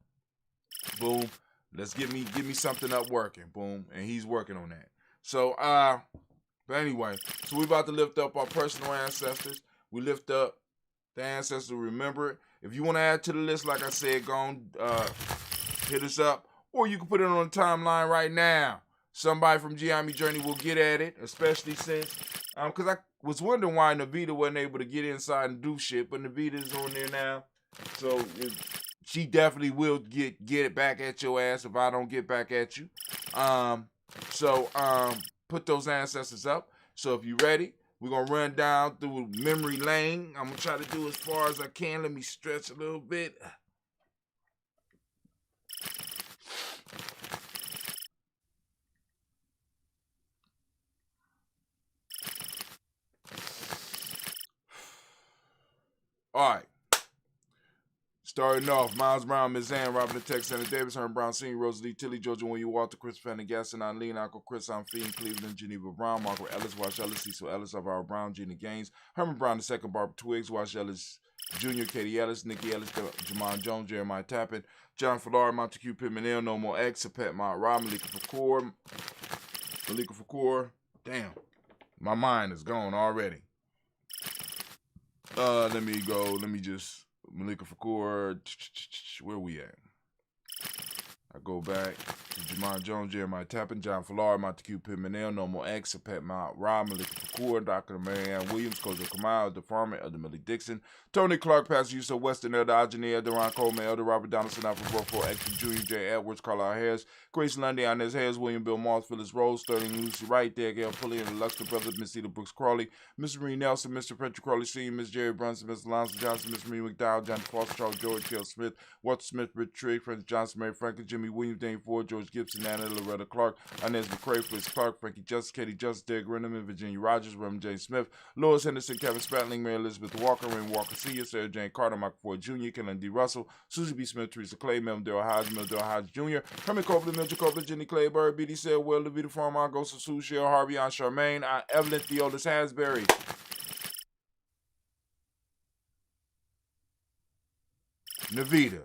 Boom. Let's give me something up working. Boom. And he's working on that. So, but anyway, so we're about to lift up our personal ancestors. We lift up the ancestors. Remember it. If you want to add to the list, like I said, go on, hit us up. Or you can put it on the timeline right now. somebody from GNJMedia Journey will get at it, especially since, because I was wondering why Navita wasn't able to get inside and do shit, but Navita's on there now, so she definitely will get it back at your ass if I don't get back at you. So put those ancestors up. So if you ready, we're gonna run down through memory lane. I'm gonna try to do as far as I can. Let me stretch a little bit. All right. Starting off, Miles Brown, Ms. Ann, Robin the Tex, Santa Davis, Herman Brown Sr., Rosalie Tilly, Georgia William Walter, Chris Pendergaston, Eileen, Uncle Chris, I'm Fiend, Cleveland, Geneva Brown, Margaret Ellis, Wash Ellis, Cecil Ellis, Alvaro Brown, Gina Gaines, Herman Brown II, Barbara Twiggs, Wash Ellis Jr., Katie Ellis, Nikki Ellis, Jamon Jones, Jeremiah Tappan, John Fallard, Montague Pittman, No More X, Pet Mount Rob, Malika Fakour. Damn, my mind is gone already. Let me just Malika Fakour, where we at? I go back to Jamon Jones, Jeremiah Tappan, John Fallard, Montague Pittman, No More X, Pet Mount Rob, Malika Fakour, Dr. Marianne Williams, Kojo Kamal, Elder Farmer, Elder Millie Dixon, Tony Clark, Pastor Yusuf Weston, Elder Ajani, Elder Ron Coleman, Elder Robert Donaldson, Alfred Brofor, Extra Jr., J. Edwards, Carlisle Harris, Grace Lundy, Inez Harris, William Bill Moss, Phyllis Rose, Sterling Lucy Wright, Derek L. Pulley, and the Luxor Brothers, Miss Cedar Brooks Crawley, Miss Marie Nelson, Mr. Patrick Crawley Sr., Miss Jerry Brunson, Miss Alonzo Johnson, Miss Marie McDowell, John Foster, Charles George, Kel Smith, Walter Smith, Rich Trigg, Francis Johnson, Mary Franklin, Jimmy Williams, Dane Ford, George Gibson, Anna Loretta Clark, Inez McCrae, Fritz Clark, Frankie Justice, Katie Justice, Derek Renneman, Virginia Rogers, Reverend James Smith, Lois Henderson, Kevin Spratling, Mary Elizabeth Walker, Rain Walker Sr., Sarah Jane Carter, Michael Ford Jr., Kellen D. Russell, Susie B. Smith, Teresa Clay, Mel Darrell Hodge, Jr., Herman Copeland, Mildred Copeland, Jenny Clayburg, B.D. Said, Will, Levita Farm, I go to Sue, Cheryl Harvey, Aunt Charmaine, Aunt Evelyn, Theodis Hasbury. Navita.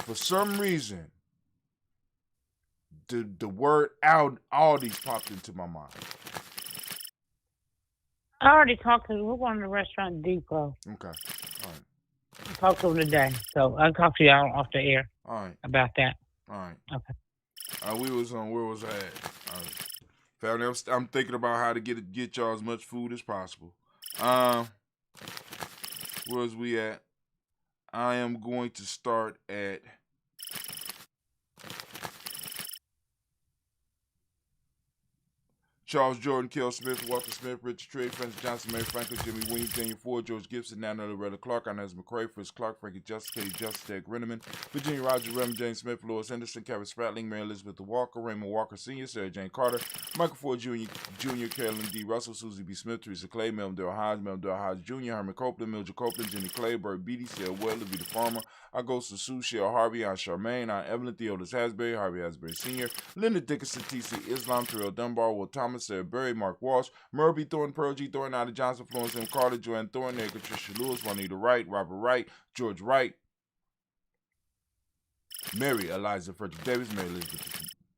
For some reason, the word Aldi's popped into my mind. I already talked to him. We're going to the restaurant Depot. Okay. All right. I talked to him today. So I'll talk to y'all off the air. All right. About that. All right. Okay. We was on, where was I at? Family, I'm thinking about how to get y'all as much food as possible. Where was we at? I am going to start at Charles Jordan, Kel Smith, Walter Smith, Richard Trigg, Francis Johnson, Mary Franklin, Jimmy Williams, Daniel Ford, George Gibson, Nana Loretta Clark, Inez McCrae, Fritz Clark, Frankie Justice, Katie Justice, Derek Renneman, Virginia Rogers, Reverend James Smith, Lois Henderson, Kevin Spratling, Mary Elizabeth Walker, Raymond Walker Sr., Sarah Jane Carter, Michael Ford Jr., Carolyn D. Russell, Susie B. Smith, Teresa Clay, Melvin Darrell Hodge Jr., Herman Copeland, Mildred Copeland, Jenny Clayburg, B.D. Said, Well, Levita Farmer, I go to Sue, Cheryl Harvey, Aunt Charmaine, Aunt Evelyn, Theodis Hasbury, Harvey Hasbury Sr., Linda Dickinson, T.C. Islam, Terrell Dunbar, Will Thomas, Sarah Berry, Mark Walsh, Murby Thornton, Pearl G. Thornton, Ida Johnson, Florence M. Carter, Joanne Thornton, Patricia Lewis, Juanita Wright, Robert Wright, George Wright, Mary Eliza Frederick Davis,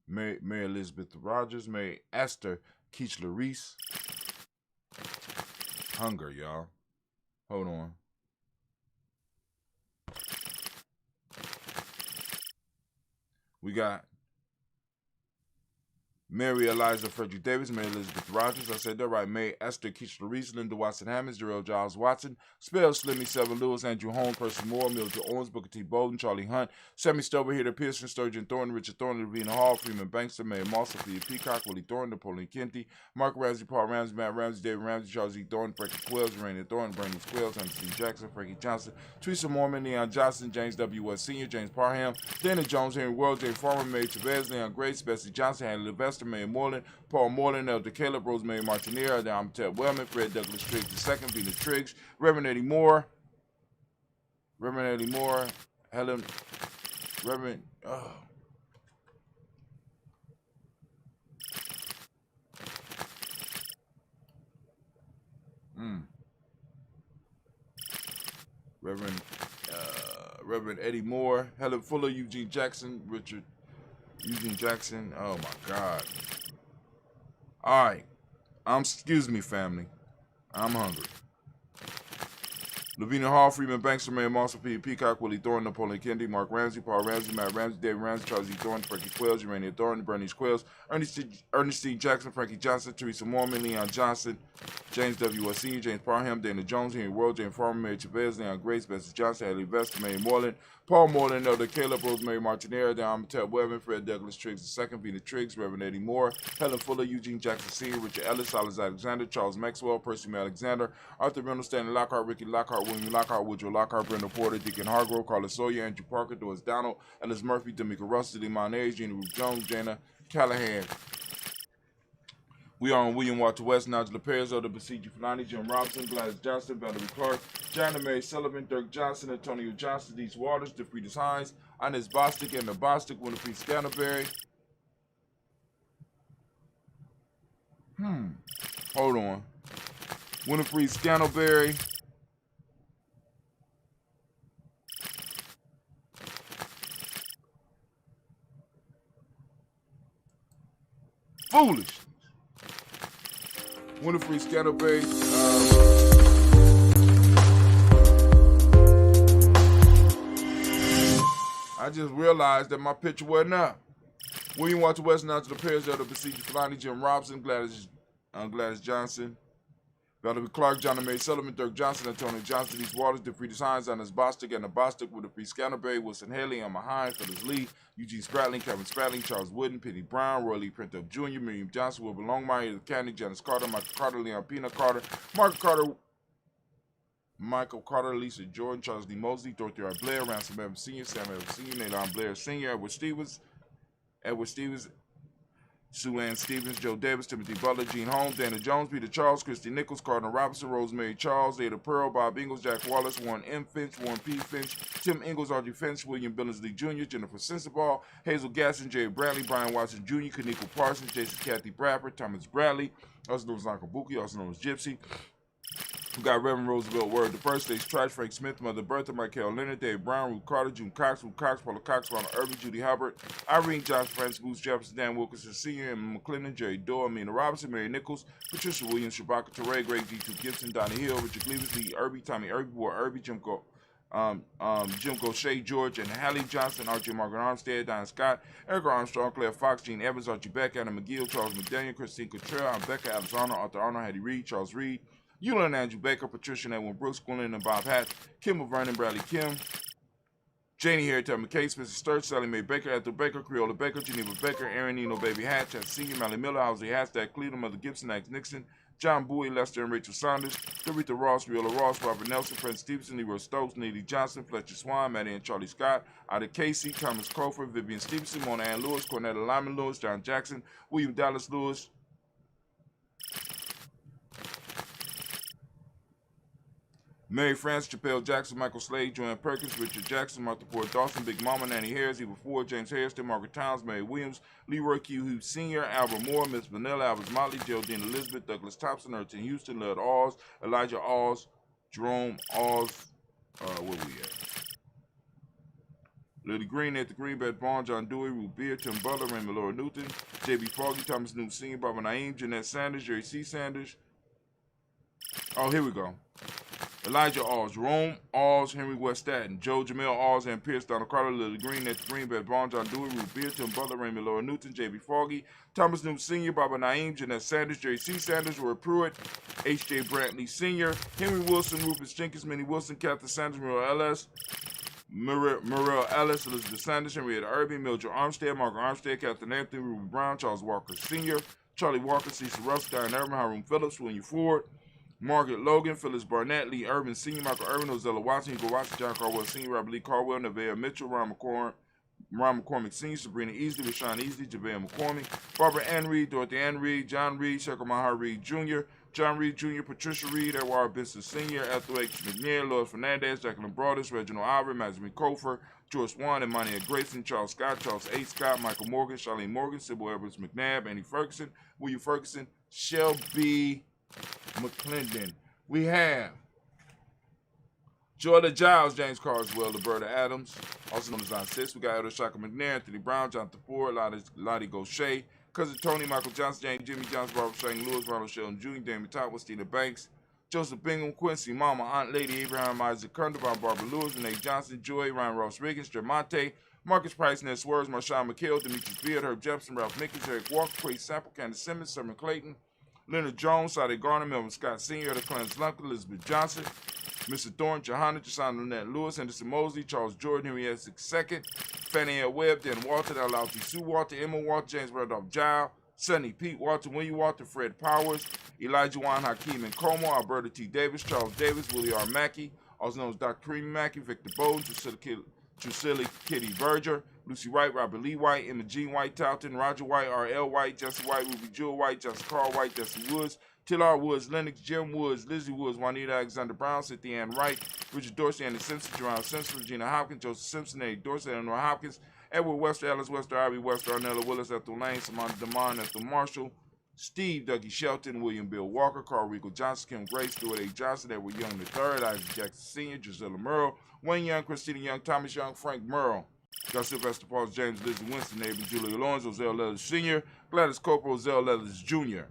Mary Elizabeth Rogers, Mary Esther Keechler Reese. Hunger, y'all. Hold on. We got Mary Eliza Frederick Davis, Mary Elizabeth Rogers, I said that right, Mary Esther Keechler Reese, Linda Watson Hammonds, Jarrell Giles Watson, Spell Slimmy, Seven Lewis, Andrew Holmes, Percy Moore, Mildred Owens, Booker T. Bolden, Charlie Hunt, Sammy Stover, Hitter Pearson, Sturgeon Thornton, Richard Thornton, Lavina Hall, Freeman Bankster, Mary Moss, Sophia Peacock, Willie Thornton, Napoleon Kenty, Mark Ramsey, Paul Ramsey, Matt Ramsey, David Ramsey, Charles E. Thornton, Frankie Quills, Raina Thornton, Brandon Squills, Anderson Jackson, Frankie Johnson, Teresa Mormon, Leon Johnson, James W. West Sr., James Parham, Dana Jones, Henry World, Jay Farmer, Mary Chavez, Leon Grace, Bessie Johnson, Hanley Levester, Mary Moreland, Paul Moreland, Elder Caleb, Rosemary Martinera, Dom Ted Wellman, Fred Douglas Triggs II, Vina Triggs, Reverend Eddie Moore, Helen, Reverend, Reverend Eddie Moore, Helen Fuller, Eugene Jackson, Eugene Jackson, oh my God. All right, excuse me, family. I'm hungry. Lavinia Hall, Freeman Banks, Mayor Marshall P. Peacock, Willie Thornton, Napoleon Kennedy, Mark Ramsey, Paul Ramsey, Matt Ramsey, David Ramsey, Charles E. Thornton, Frankie Quills, Urania Thornton, Bernice Quills, Ernest T. Jackson, Frankie Johnson, Teresa Mormon, Leon Johnson, James W. S. Sr., James Parham, Dana Jones, Henry World, James Farmer, Mary Chavez, Leon Grace, Bessie Johnson, Haley Vester, Mary Moreland, Paul Moreland, Elder Caleb, Rosemary Martinera, Don Amatep Webben, Fred Douglas Triggs II, Vina Triggs, Reverend Eddie Moore, Helen Fuller, Eugene Jackson Sr., Richard Ellis, Silas Alexander, Charles Maxwell, Percy May Alexander, Arthur Reynolds, Stanley Lockhart, Ricky Lockhart, William Lockhart, Woodrow Lockhart, Brenda Porter, Deacon Hargrove, Carlos Sawyer, Andrew Parker, Doris Donald, Ellis Murphy, D'Amica Russell, Limon Ayes, Jeannie Ruth Jones, Jana Callahan. We are on William Walter West, Nigel Perez, Elder Basiji Fulani, Jim Robinson, Gladys Johnson, Valerie Clark, Jana Mary Sullivan, Dirk Johnson, Antonio Johnson, Dees Waters, DeFridas Hines, Ines Bostic, and the Bostic, Winifred Scantleberry. Hold on. Winifred Scantleberry. Foolish. Winifred Scantleberry. I just realized that my picture wasn't up. William Walter West, Nigel Perez, Elder Basiji Fulani, Jim Robinson, Gladys Johnson, Valerie Clark, John Mary Sullivan, Dirk Johnson, Antonio Johnson, Dees Waters, DeFridas Hines, Ines Bostic, and the Bostic with the Free Scantleberry, Wilson Haley, Emma Hines, Phyllis Lee, Eugene Spratling, Kevin Spratling, Charles Wooden, Penny Brown, Roy Lee Pinto Jr., Miriam Johnson, Wilbur Longmire, Edith Candy, Janice Carter, Michael Carter, Leon Pina Carter, Michael Carter, Lisa Jordan, Charles D. Mosley, Dorothy R. Blair, Ransom Evans Sr., Sam Evans Sr., Nalon Blair Sr., Edward Stevens, Sue Ann Stevens, Joe Davis, Timothy Butler, Gene Holmes, Dana Jones, Peter Charles, Christy Nichols, Cardinal Robinson, Rosemary Charles, Ada Pearl, Bob Ingalls, Jack Wallace, Warren M. Finch, Warren P. Finch, Tim Ingalls, Audrey Finch, William Billingsley Jr., Jennifer Sensabaugh, Hazel Gasson, Jerry Bradley, Brian Watson Jr., Kaniko Parsons, Jason Kathy Bradford, Thomas Bradley, also known as Uncle Buki, also known as Gypsy. We got Reverend Roosevelt Word the First, Stage Trice, Frank Smith, Mother Bertha, Michael Leonard, Dave Brown, Ruth Carter, June Cox, Paula Cox, Ronald Irving, Judy Hubbard, Irene Johnson, Francis Booth Jefferson, Dan Wilkinson Sr., Emma McClendon, Jerry Doyle, Amina Robinson, Mary Nichols, Patricia Williams, Shabaka Teray, Greg G2 Gibson, Donnie Hill, Richard Cleaves, Lee Irby, Tommy Irby, Boy Irby, Jim Gaucher, George and Hallie Johnson, Archie Margaret Armstead, Diane Scott, Erica Armstrong, Claire Fox, Gene Evans, Archie Beck, Adam McGill, Charles McDaniel, Christine Cottrell, Becca, Alice Arnold, Arthur Arnold, Hattie Reed, Charles Reed, Eula and Andrew Baker, Patricia and Edwin Brooks, Gwendolyn and Bob Hatch, Kim Vernon, Bradley Kim, Janie Harry, Tell McKay, Spencer Sturge, Sally Mae Baker, Ethel Baker, Creola Baker, Geneva Baker, Aaron Nino, Baby Hatch, Senior, Mally Miller, Housley Hashtag, Cleveland, Mother Gibson, Max Nixon, John Bowie, Lester and Rachel Saunders, Doretha Ross, Riola Ross, Robert Nelson, Fred Stevenson, Leroy Stokes, Neely Johnson, Fletcher Swan, Maddie and Charlie Scott, Ida Casey, Thomas Crawford, Vivian Stevenson, Mona Ann Lewis, Cornetta Lyman Lewis, John Jackson, William Dallas Lewis, Mary France, Chappelle Jackson, Michael Slade, Joanne Perkins, Richard Jackson, Martha Ford Dawson, Big Mama, Nanny Harris, Eva Ford, James Harrison, Margaret Towns, Mary Williams, Leroy Q. Hughes Sr., Albert Moore, Miss Vanilla, Albert Motley, Geraldine Elizabeth, Douglas Thompson, Erton Houston, Lud Oz, Elijah Oz, Jerome Oz, where we at? Lily Green, at the Greenbed Barn, John Dewey, Ruth Beard, Tim Butler, Raymond Laura Newton, J.B. Foggy, Thomas Newton Sr., Barbara Naeem, Jeanette Sanders, Jerry C. Sanders. Oh, here we go. Elijah Oz, Jerome Oz, Henry West Staten, Joe Jamel Oz, and Pierce, Donald Carter, Lily Green, at the Greenbed Barn, John Dewey, Ruth Beard, Tim Butler, Raymond Laura Newton, J.B. Foggy, Thomas Newton Sr., Barbara Naeem, Jeanette Sanders, Jerry C. Sanders, Roy Pruitt, H.J. Brantley Sr., Henry Wilson, Rufus Jenkins, Minnie Wilson, Catherine Sanders, Muriel Ellis, Elizabeth Sanders, Henrietta Irby, Mildred Armstead, Margaret Armstead, Catherine Anthony, Ruben Brown, Charles Walker Sr., Charlie Walker, Cecil Russell, Diane Irvin, Hiram Phillips, William Ford, Margaret Logan, Phyllis Barnett, Lee Irvin Sr., Michael Irvin, Ozella Watson, Hugo Watson, John Carwell Sr., Robert Lee Carwell, Nevaeh Mitchell, Ron McCormick Sr., Sabrina Easley, Rashawn Easley, Javea McCormick, Barbara Ann Reed, Dorothy Ann Reed, John Reed, Shekhar Mahar Reed Jr., John Reed Jr., Patricia Reed, Edward Benson Sr., Ethel H. McNair, Lois Fernandez, Jacqueline Broadus, Reginald Albert, Mazmin Kofer, George Swan, Imani Grayson, Charles Scott, Charles A. Scott, Michael Morgan, Charlene Morgan, Sybil Edwards McNabb, Annie Ferguson, William Ferguson, Shelby McClendon. We have Jordan Giles, James Carswell, Roberta Adams, also known as Aunt Sis. We got Elder Shaka McNair, Anthony Brown, Jonathan Ford, Lottie Gaucher, Cousin Tony, Michael Johnson, James Jimmy Johnson, Barbara Shane Lewis, Ronald Sheldon Jr., Damon Top, Stina Banks, Joseph Bingham, Quincy, Mama, Aunt Lady, Abraham, Isaac Cunderbound, Barbara Lewis, Renee Johnson, Joy, Ryan Ross Riggins, Jermonte, Marcus Price, Ned Swerves, Marshawn McHale, Demetrius Beard, Herb Jepson, Ralph Mickens, Eric Walker, Quay Sample, Candace Simmons, Sermon Clayton, Leonard Jones, Sade Garner, Melvin Scott Sr., the Clarence Lunker, Elizabeth Johnson, Mr. Thorne, Johanna, Jasana Lynette Lewis, Henderson Mosley, Charles Jordan, Henry Essex II, Fannie L. Webb, Dan Walter, Alauti Sue Walter, Emma Walter, James Randolph Giles, Sonny Pete Walter, William Walter, Fred Powers, Elijah Juan Hakeem and Como, Alberta T. Davis, Charles Davis, Willie R. Mackey, also known as Dr. Creamy Mackey, Victor Bowden, Drusilla Kitty Berger, Lucy White, Robert Lee White, Emma Jean White, Talton, Roger White, R.L. White, Jesse White, Ruby Jewel White, Justin Carl White, Jesse Woods, Tillar Woods, Lennox, Jim Woods, Lizzie Woods, Juanita Alexander Brown, Cynthia Ann Wright, Richard Dorsey, Andy Simpson, Jerome Simpson, Regina Hopkins, Joseph Simpson, Eddie Dorsey, Eleanor Hopkins, Edward Wester, Alice Wester, Ivy Wester, Arnella Willis, Ethel Lane, Samantha DeMond, Ethel Marshall, Steve Dougie Shelton, William Bill Walker, Carl Rico Johnson, Kim Grace, Stuart A. Johnson, Edward Young III, Isaac Jackson Sr., Gisella Merle, Wayne Young, Christina Young, Thomas Young, Frank Merle, Gus Sylvester Pauls, James Lizzie Winston, Neighbor Julia Lawrence, Ozell Leathers Sr., Gladys Corporal, Ozell Leathers Jr.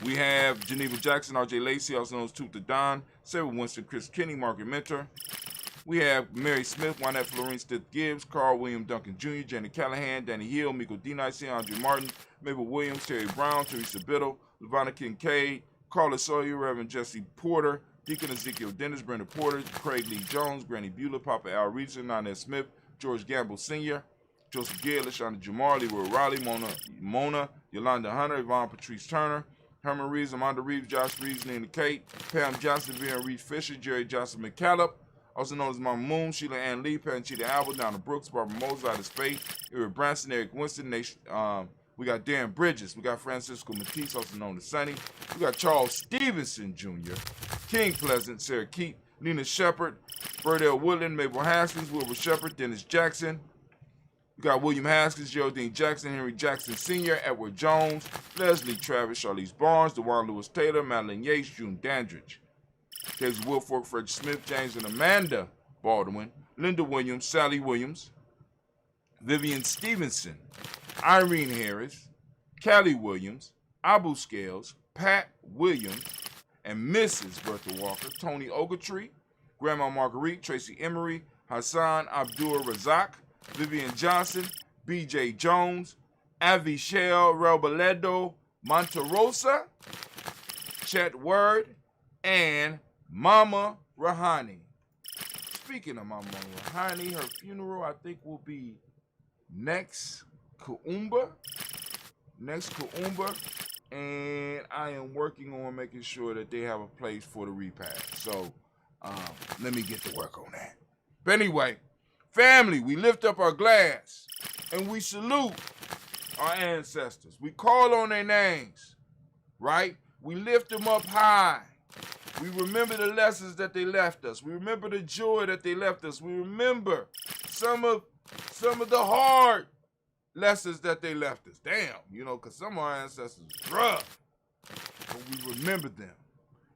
We have Geneva Jackson, R.J. Lacey, also known as Tooth the Don, Sarah Winston, Chris Kinney, Margaret Mentor. We have Mary Smith, Juanette Florine Stith Gibbs, Carl William Duncan Jr., Jenny Callahan, Danny Hill, Miko D. Nicey, Andre Martin, Mabel Williams, Terry Brown, Teresa Biddle, Lavonna Kincaid, Carla Sawyer, Reverend Jesse Porter, Deacon Ezekiel Dennis, Brenda Porter, Craig Lee Jones, Granny Beulah, Papa Al Reeser, Nanette Smith, George Gamble Sr., Joseph Gill, LaShonda Jamar, Leroy Riley, Mona, Yolanda Hunter, Yvonne Patrice Turner, Herman Reeves, Amanda Reeves, Josh Reeves, Nina Kate, Pam Johnson, Vivian Reed Fisher, Jerry Johnson McCallop, also known as Mama Moon, Sheila Ann Lee, Panchita Albert, Donna Brooks, Barbara Moses, Ida Spade, Eric Branson, Eric Winston, we got Darren Bridges, we got Francisco Matisse, also known as Sonny, we got Charles Stevenson Jr., King Pleasant, Sarah Keat, Nina Shepard, Burdell Woodland, Mabel Haskins, Wilbur Shepard, Dennis Jackson. We got William Haskins, Geraldine Jackson, Henry Jackson Sr., Edward Jones, Leslie Travis, Charlize Barnes, DeJuan Lewis Taylor, Madeline Yates, June Dandridge. There's Wilfork, Fred Smith, James and Amanda Baldwin, Linda Williams, Sally Williams, Vivian Stevenson, Irene Harris, Callie Williams, Abu Scales, Pat Williams, and Mrs. Bertha Walker, Tony Ogletree, Grandma Marguerite, Tracy Emery, Hassan Abdul Razak, Vivian Johnson, B.J. Jones, Avishel Robaledo Monterosa, Chet Word, and Mama Rahani. Speaking of Mama Rahani, her funeral I think will be next Kuumba, and I am working on making sure that they have a place for the repast. So let me get to work on that. But anyway, family, we lift up our glass and we salute our ancestors. We call on their names, right? We lift them up high. We remember the lessons that they left us. We remember the joy that they left us. We remember some of the hard lessons that they left us. Damn, because some of our ancestors were rough. But we remember them.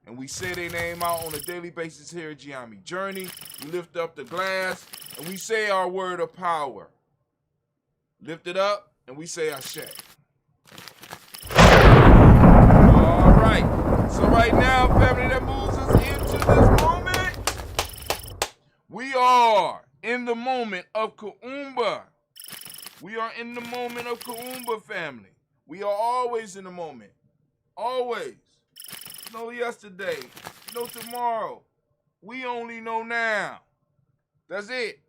And we say their name out on a daily basis here at Giami Journey. We lift up the glass and we say our word of power. Lift it up and we say Ashe. All right. So right now, family, that moves us into this moment. We are in the moment of Kuumba. We are in the moment of Kuumba, family. We are always in the moment. Always. No yesterday. No tomorrow. We only know now. That's it.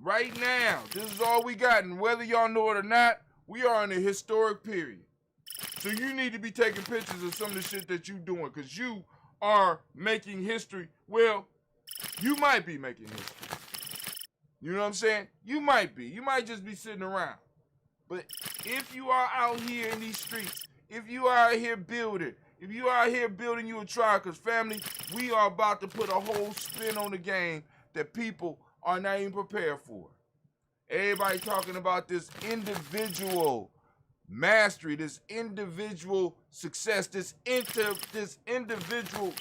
Right now. This is all we got. And whether y'all know it or not, we are in a historic period. So you need to be taking pictures of some of the shit that you're doing because you are making history. Well, you might be making history. You know what I'm saying? You might be. You might just be sitting around. But if you are out here in these streets, if you are out here building, if you are out here building you a tribe, because family, we are about to put a whole spin on the game that people are not even prepared for. Everybody talking about this individual mastery, this individual success, this individual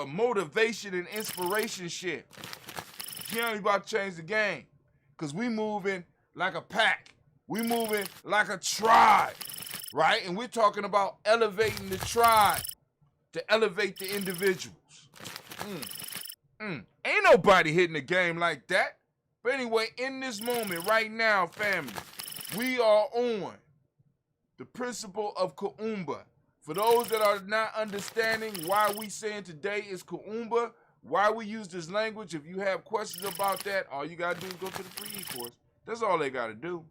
motivation and inspiration shit. Gianni about to change the game, cause we moving like a pack. We moving like a tribe. right? And we're talking about elevating the tribe to elevate the individuals. Ain't nobody hitting the game like that. But anyway, in this moment right now, family, we are on the principle of Kuumba. For those that are not understanding why we saying today is Kuumba, why we use this language, if you have questions about that, all you got to do is go to the free e-course. That's all they got to do.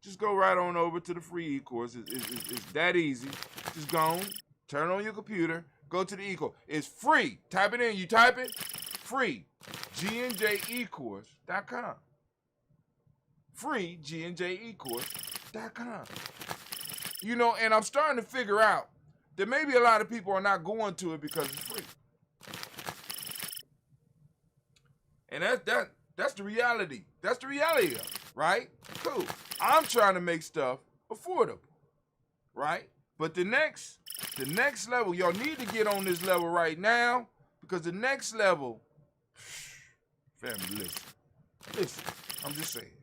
Just go right on over to the free e-course. It's that easy. Just go on, turn on your computer, go to the e-course. It's free. Type it in. You type it, free. GNJecourse.com. Free GNJecourse.com. You know, and I'm starting to figure out that maybe a lot of people are not going to it because it's free. And that's the reality. That's the reality of it, right? Cool. I'm trying to make stuff affordable, right? But the next level, y'all need to get on this level right now, because the next level, family, listen, I'm just saying.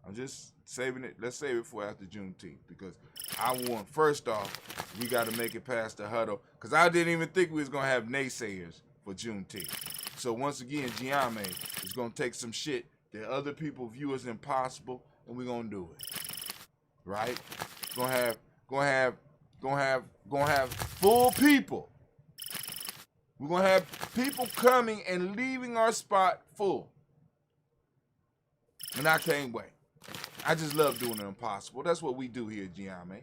I'm just saving it. Let's save it for after Juneteenth, because I want, first off, we got to make it past the huddle, because I didn't even think we was going to have naysayers for Juneteenth. So once again, Giame is going to take some shit that other people view as impossible, and we're going to do it. Right? Gonna have full people. We're going to have people coming and leaving our spot full. And I can't wait. I just love doing the impossible. That's what we do here at Giame.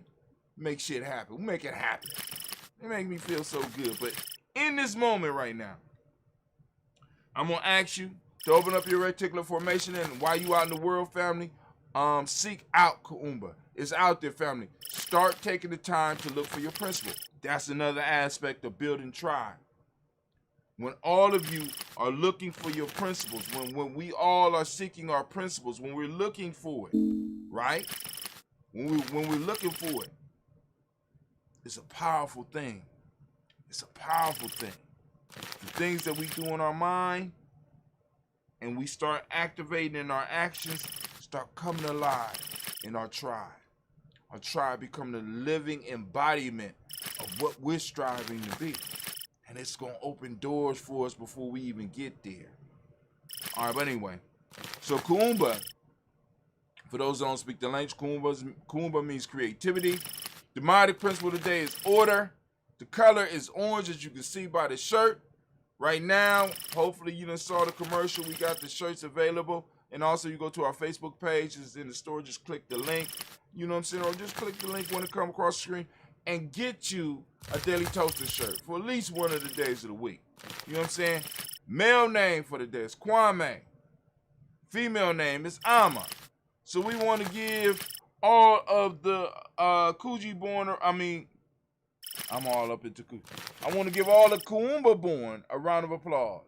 Make shit happen. We make it happen. It makes me feel so good. But in this moment right now, I'm going to ask you to open up your reticular formation, and while you out in the world, family, seek out Kuumba. It's out there, family. Start taking the time to look for your principle. That's another aspect of building tribe. When all of you are looking for your principles, when we all are seeking our principles, when we're looking for it, right? When we're looking for it, it's a powerful thing. It's a powerful thing. The things that we do in our mind and we start activating in our actions start coming alive in our tribe. Our tribe become the living embodiment of what we're striving to be. And it's going to open doors for us before we even get there. All right, but anyway. So Kuumba, for those who don't speak the language, Kuumba means creativity. The demonic principle today is order. The color is orange, as you can see by the shirt. Right now, hopefully you done saw the commercial. We got the shirts available. And also you go to our Facebook page. It's in the store. Just click the link. You know what I'm saying? Or just click the link when it comes across the screen and get you a Daily Toaster shirt for at least one of the days of the week. You know what I'm saying? Male name for the day is Kwame. Female name is Ama. So we want to give all of the Kuji born, I'm all up into Kuji. I want to give all the Kuumba born a round of applause.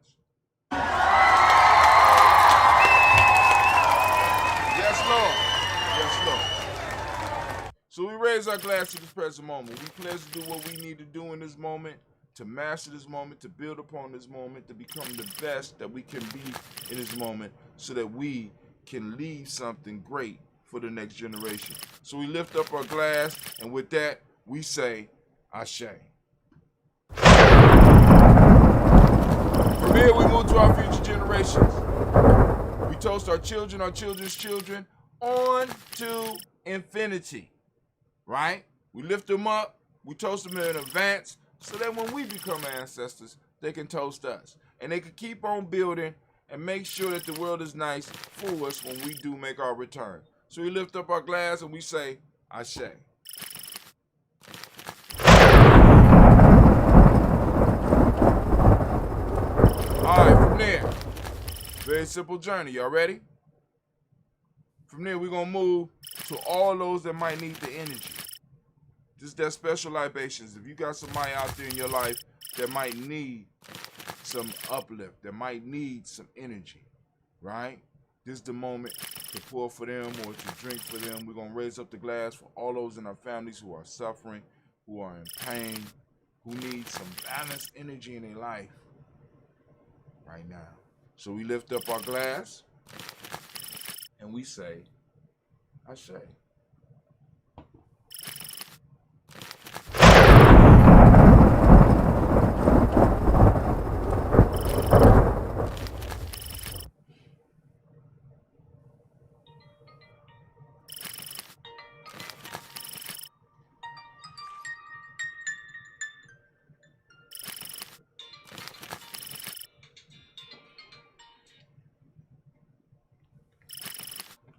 Yes, Lord. Yes, Lord. So we raise our glass to this present moment. We pledge to do what we need to do in this moment, to master this moment, to build upon this moment, to become the best that we can be in this moment, so that we can leave something great for the next generation. So we lift up our glass, and with that, we say, Ashe. From here, we move to our future generations. We toast our children, our children's children, on to infinity, right? We lift them up, we toast them in advance, so that when we become ancestors, they can toast us. And they can keep on building and make sure that the world is nice for us when we do make our return. So we lift up our glass and we say, Ashe. All right, from there, very simple journey. Y'all ready? From there, we're going to move to all those that might need the energy. Just that special libations. If you got somebody out there in your life that might need some uplift, that might need some energy, right? This is the moment to pour for them or to drink for them. We're going to raise up the glass for all those in our families who are suffering, who are in pain, who need some balanced energy in their life right now. So we lift up our glass and we say, Ashe.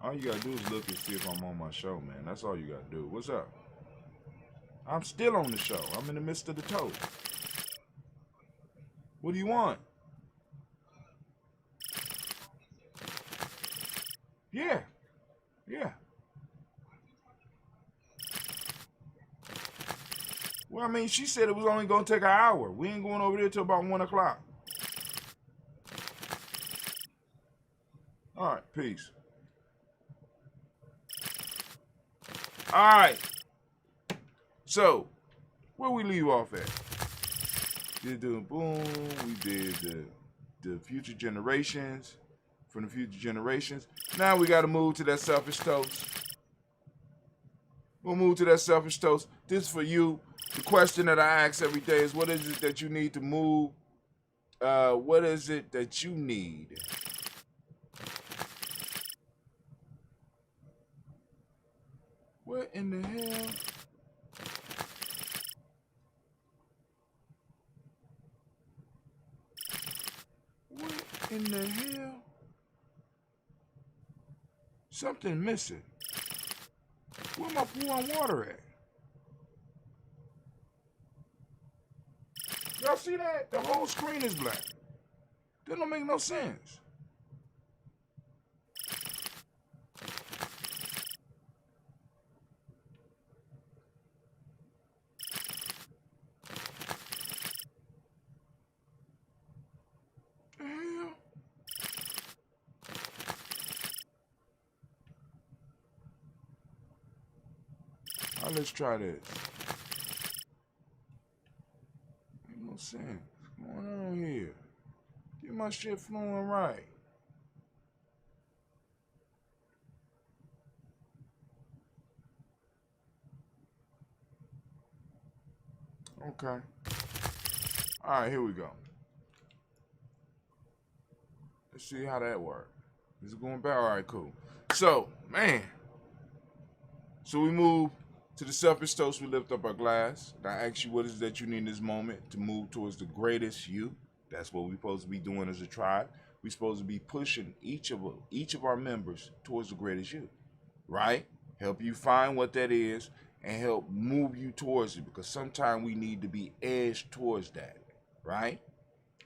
All you gotta do is look and see if I'm on my show, man. That's all you gotta do. What's up? I'm still on the show. I'm in the midst of the toast. What do you want? Yeah. Yeah. Well, I mean, she said it was only gonna take an hour. We ain't going over there till about 1 o'clock. All right, peace. All right. So, where we leave off at? Did the boom? We did the future generations. From the future generations. Now we got to move to that selfish toast. We'll move to that selfish toast. This is for you. The question that I ask every day is, what is it that you need to move? What is it that you need? What in the hell? What in the hell? Something missing. Where my pool on water at? Y'all see that? The whole screen is black. That don't make no sense. The hell? Now let's try this. Make no sense. What's going on here? Get my shit flowing right. Okay. All right, here we go. Let's see how that works. Is it going back? All right, cool. So, man. So we move to the selfish toast. We lift up our glass. And I ask you, what is it that you need in this moment to move towards the greatest you? That's what we're supposed to be doing as a tribe. We're supposed to be pushing each of our members towards the greatest you, right? Help you find what that is and help move you towards it, because sometimes we need to be edged towards that, right?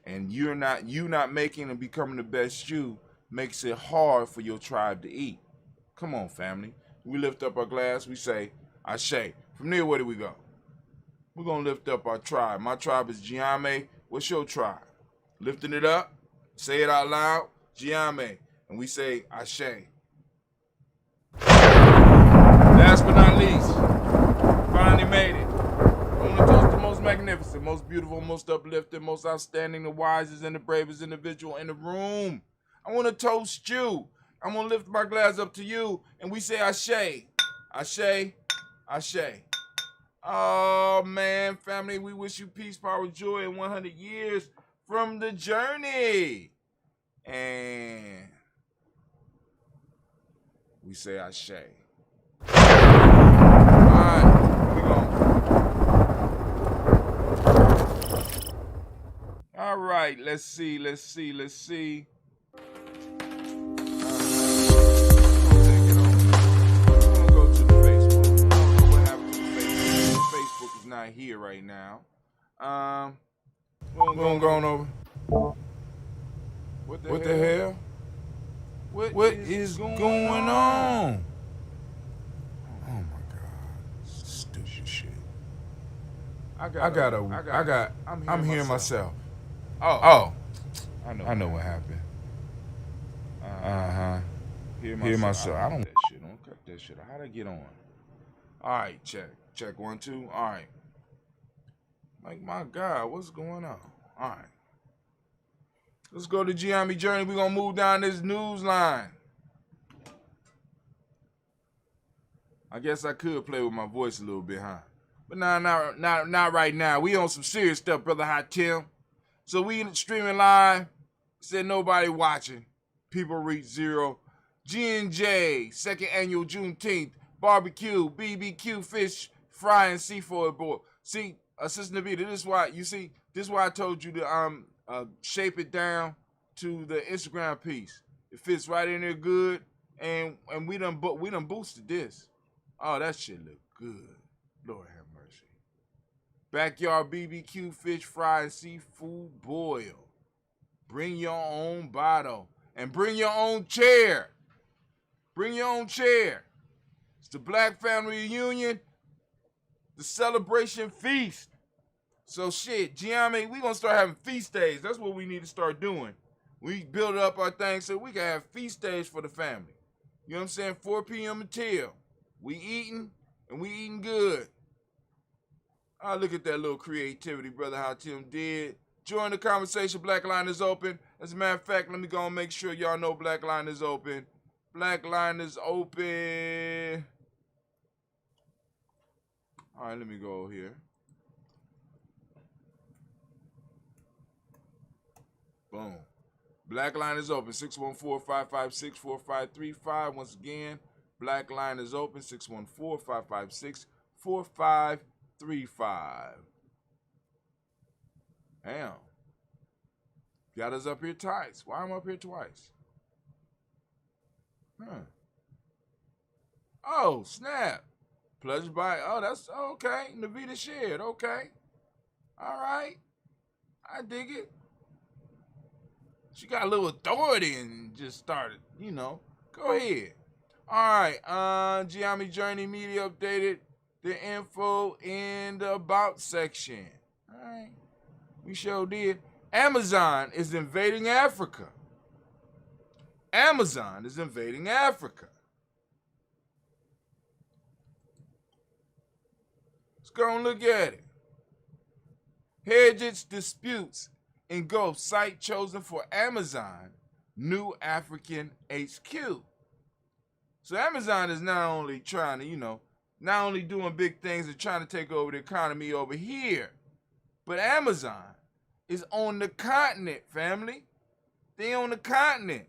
And you not making and becoming the best you makes it hard for your tribe to eat. Come on, family. We lift up our glass. We say, Ashe. From there, where do we go? We're going to lift up our tribe. My tribe is GNJMedia. What's your tribe? Lifting it up. Say it out loud. GNJMedia. And we say, Ashe. Last but not least, finally made it. I want to toast the most magnificent, most beautiful, most uplifting, most outstanding, the wisest and the bravest individual in the room. I want to toast you. I'm going to lift my glass up to you, and we say Ashe. Ashe. Ashe. Oh, man, family, we wish you peace, power, joy, and 100 years from the journey. And we say Ashe. All right, we go. All right, let's see. Not here right now. We're gonna go on over. What the hell? What is going on? Oh my God! Stupid shit. I'm hearing myself. Oh. I know what happened. Hear myself. I don't that shit. Don't cut that shit. How'd I get on? All right, check 1, 2. All right. Like, my God, what's going on? All right. Let's go to GNJMedia Journey. We're going to move down this news line. I guess I could play with my voice a little bit, huh? But not right now. We on some serious stuff, Brother Hot Tim. So we streaming live. Said nobody watching. People reach 0. GNJ, 2nd annual Juneteenth. Barbecue, BBQ, fish, fry, and seafood boil. See, Assistant Navita, this is why I told you to shape it down to the Instagram piece. It fits right in there good, And we done boosted this. Oh, that shit look good. Lord have mercy. Backyard BBQ, fish fry, and seafood boil. Bring your own bottle. And bring your own chair. Bring your own chair. It's the Black Family Reunion. The celebration feast. So shit, Gianni, we gonna start having feast days. That's what we need to start doing. We build up our things so we can have feast days for the family. You know what I'm saying? 4 p.m. until. We eating, and we eating good. Oh, look at that little creativity, brother, how Tim did. Join the conversation. Black Line is open. As a matter of fact, let me go and make sure y'all know Black Line is open. Black Line is open. All right, let me go here. Boom. Black Line is open. 614-556-4535. Once again, Black Line is open. 614-556-4535. Damn. Got us up here twice. Why am I up here twice? Oh, snap. Pleasure by, oh, that's okay. Navita shared, okay. All right. I dig it. She got a little authority and just started, you know. Go ahead. All right. GNJMedia updated the info in the about section. All right. We sure did. Amazon is invading Africa. Amazon is invading Africa. Let's go and look at it. Heritage disputes engulf site chosen for Amazon new African HQ. So Amazon is not only trying to, not only doing big things and trying to take over the economy over here, but Amazon is on the continent, family. They on the continent.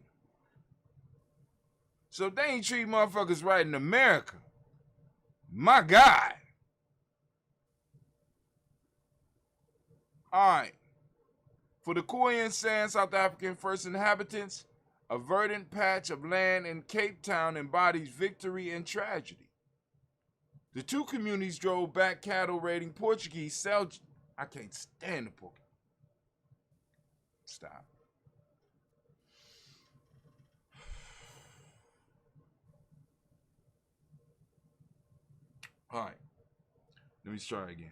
So if they ain't treat motherfuckers right in America, my God. All right. For the Khoisan San South African first inhabitants, a verdant patch of land in Cape Town embodies victory and tragedy. The two communities drove back cattle raiding Portuguese I can't stand the Portuguese. Stop. All right. Let me try again.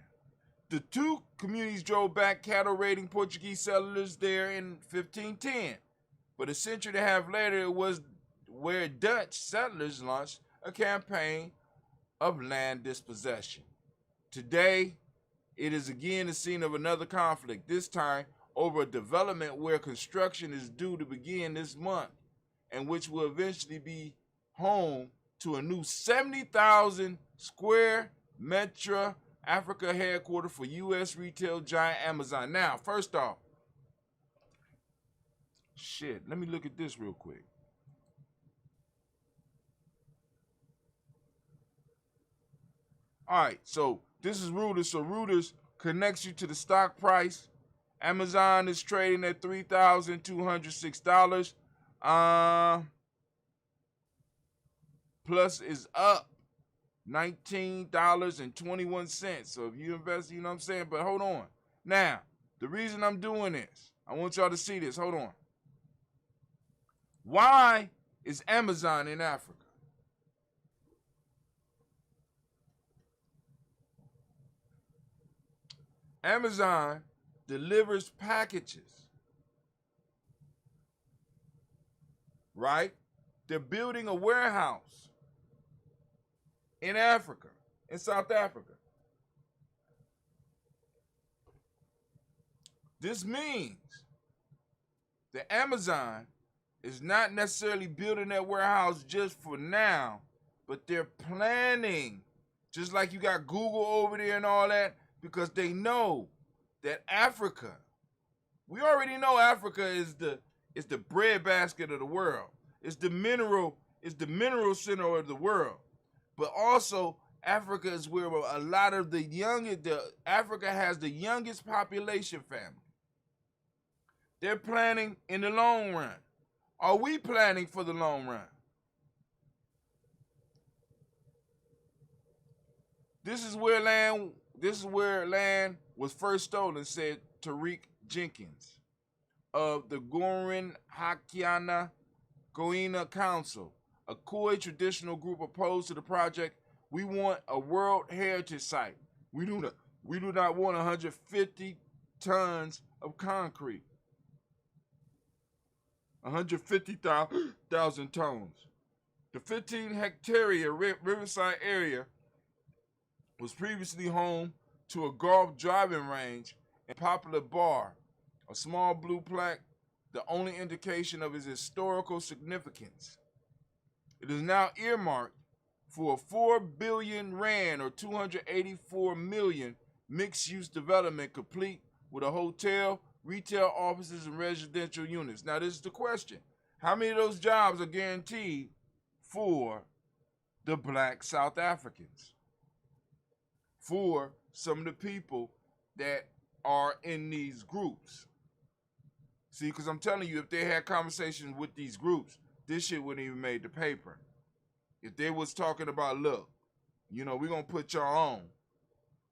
The two communities drove back cattle raiding Portuguese settlers there in 1510. But a century and a half later, it was where Dutch settlers launched a campaign of land dispossession. Today, it is again the scene of another conflict, this time over a development where construction is due to begin this month and which will eventually be home to a new 70,000 square meter Africa headquarters for U.S. retail giant Amazon. Now, first off, let me look at this real quick. All right, so this is Reuters. So Reuters connects you to the stock price. Amazon is trading at $3,206. Plus is up $19.21. So if you invest, you know what I'm saying? But hold on. Now, the reason I'm doing this, I want y'all to see this. Hold on. Why is Amazon in Africa? Amazon delivers packages, right? They're building a warehouse in Africa, in South Africa. This means that Amazon is not necessarily building that warehouse just for now, but they're planning, just like you got Google over there and all that, because they know that Africa, we already know Africa is the breadbasket of the world. It's the mineral center of the world. But also Africa is where a lot of Africa has the youngest population, family. They're planning in the long run. Are we planning for the long run? This is where land was first stolen, said Tariq Jenkins of the Gorin Hakiana Goina Council, a Khoi traditional group opposed to the project. We want a World Heritage Site. We do not want 150 tons of concrete. 150,000 tons. The 15-hectare Riverside area was previously home to a golf driving range and popular bar, a small blue plaque, the only indication of its historical significance. It is now earmarked for a 4 billion rand or 284 million mixed-use development complete with a hotel, retail offices, and residential units. Now this is the question. How many of those jobs are guaranteed for the black South Africans? For some of the people that are in these groups. See, because I'm telling you, if they had conversations with these groups, this shit wouldn't even made the paper. If they was talking about, look, we're going to put y'all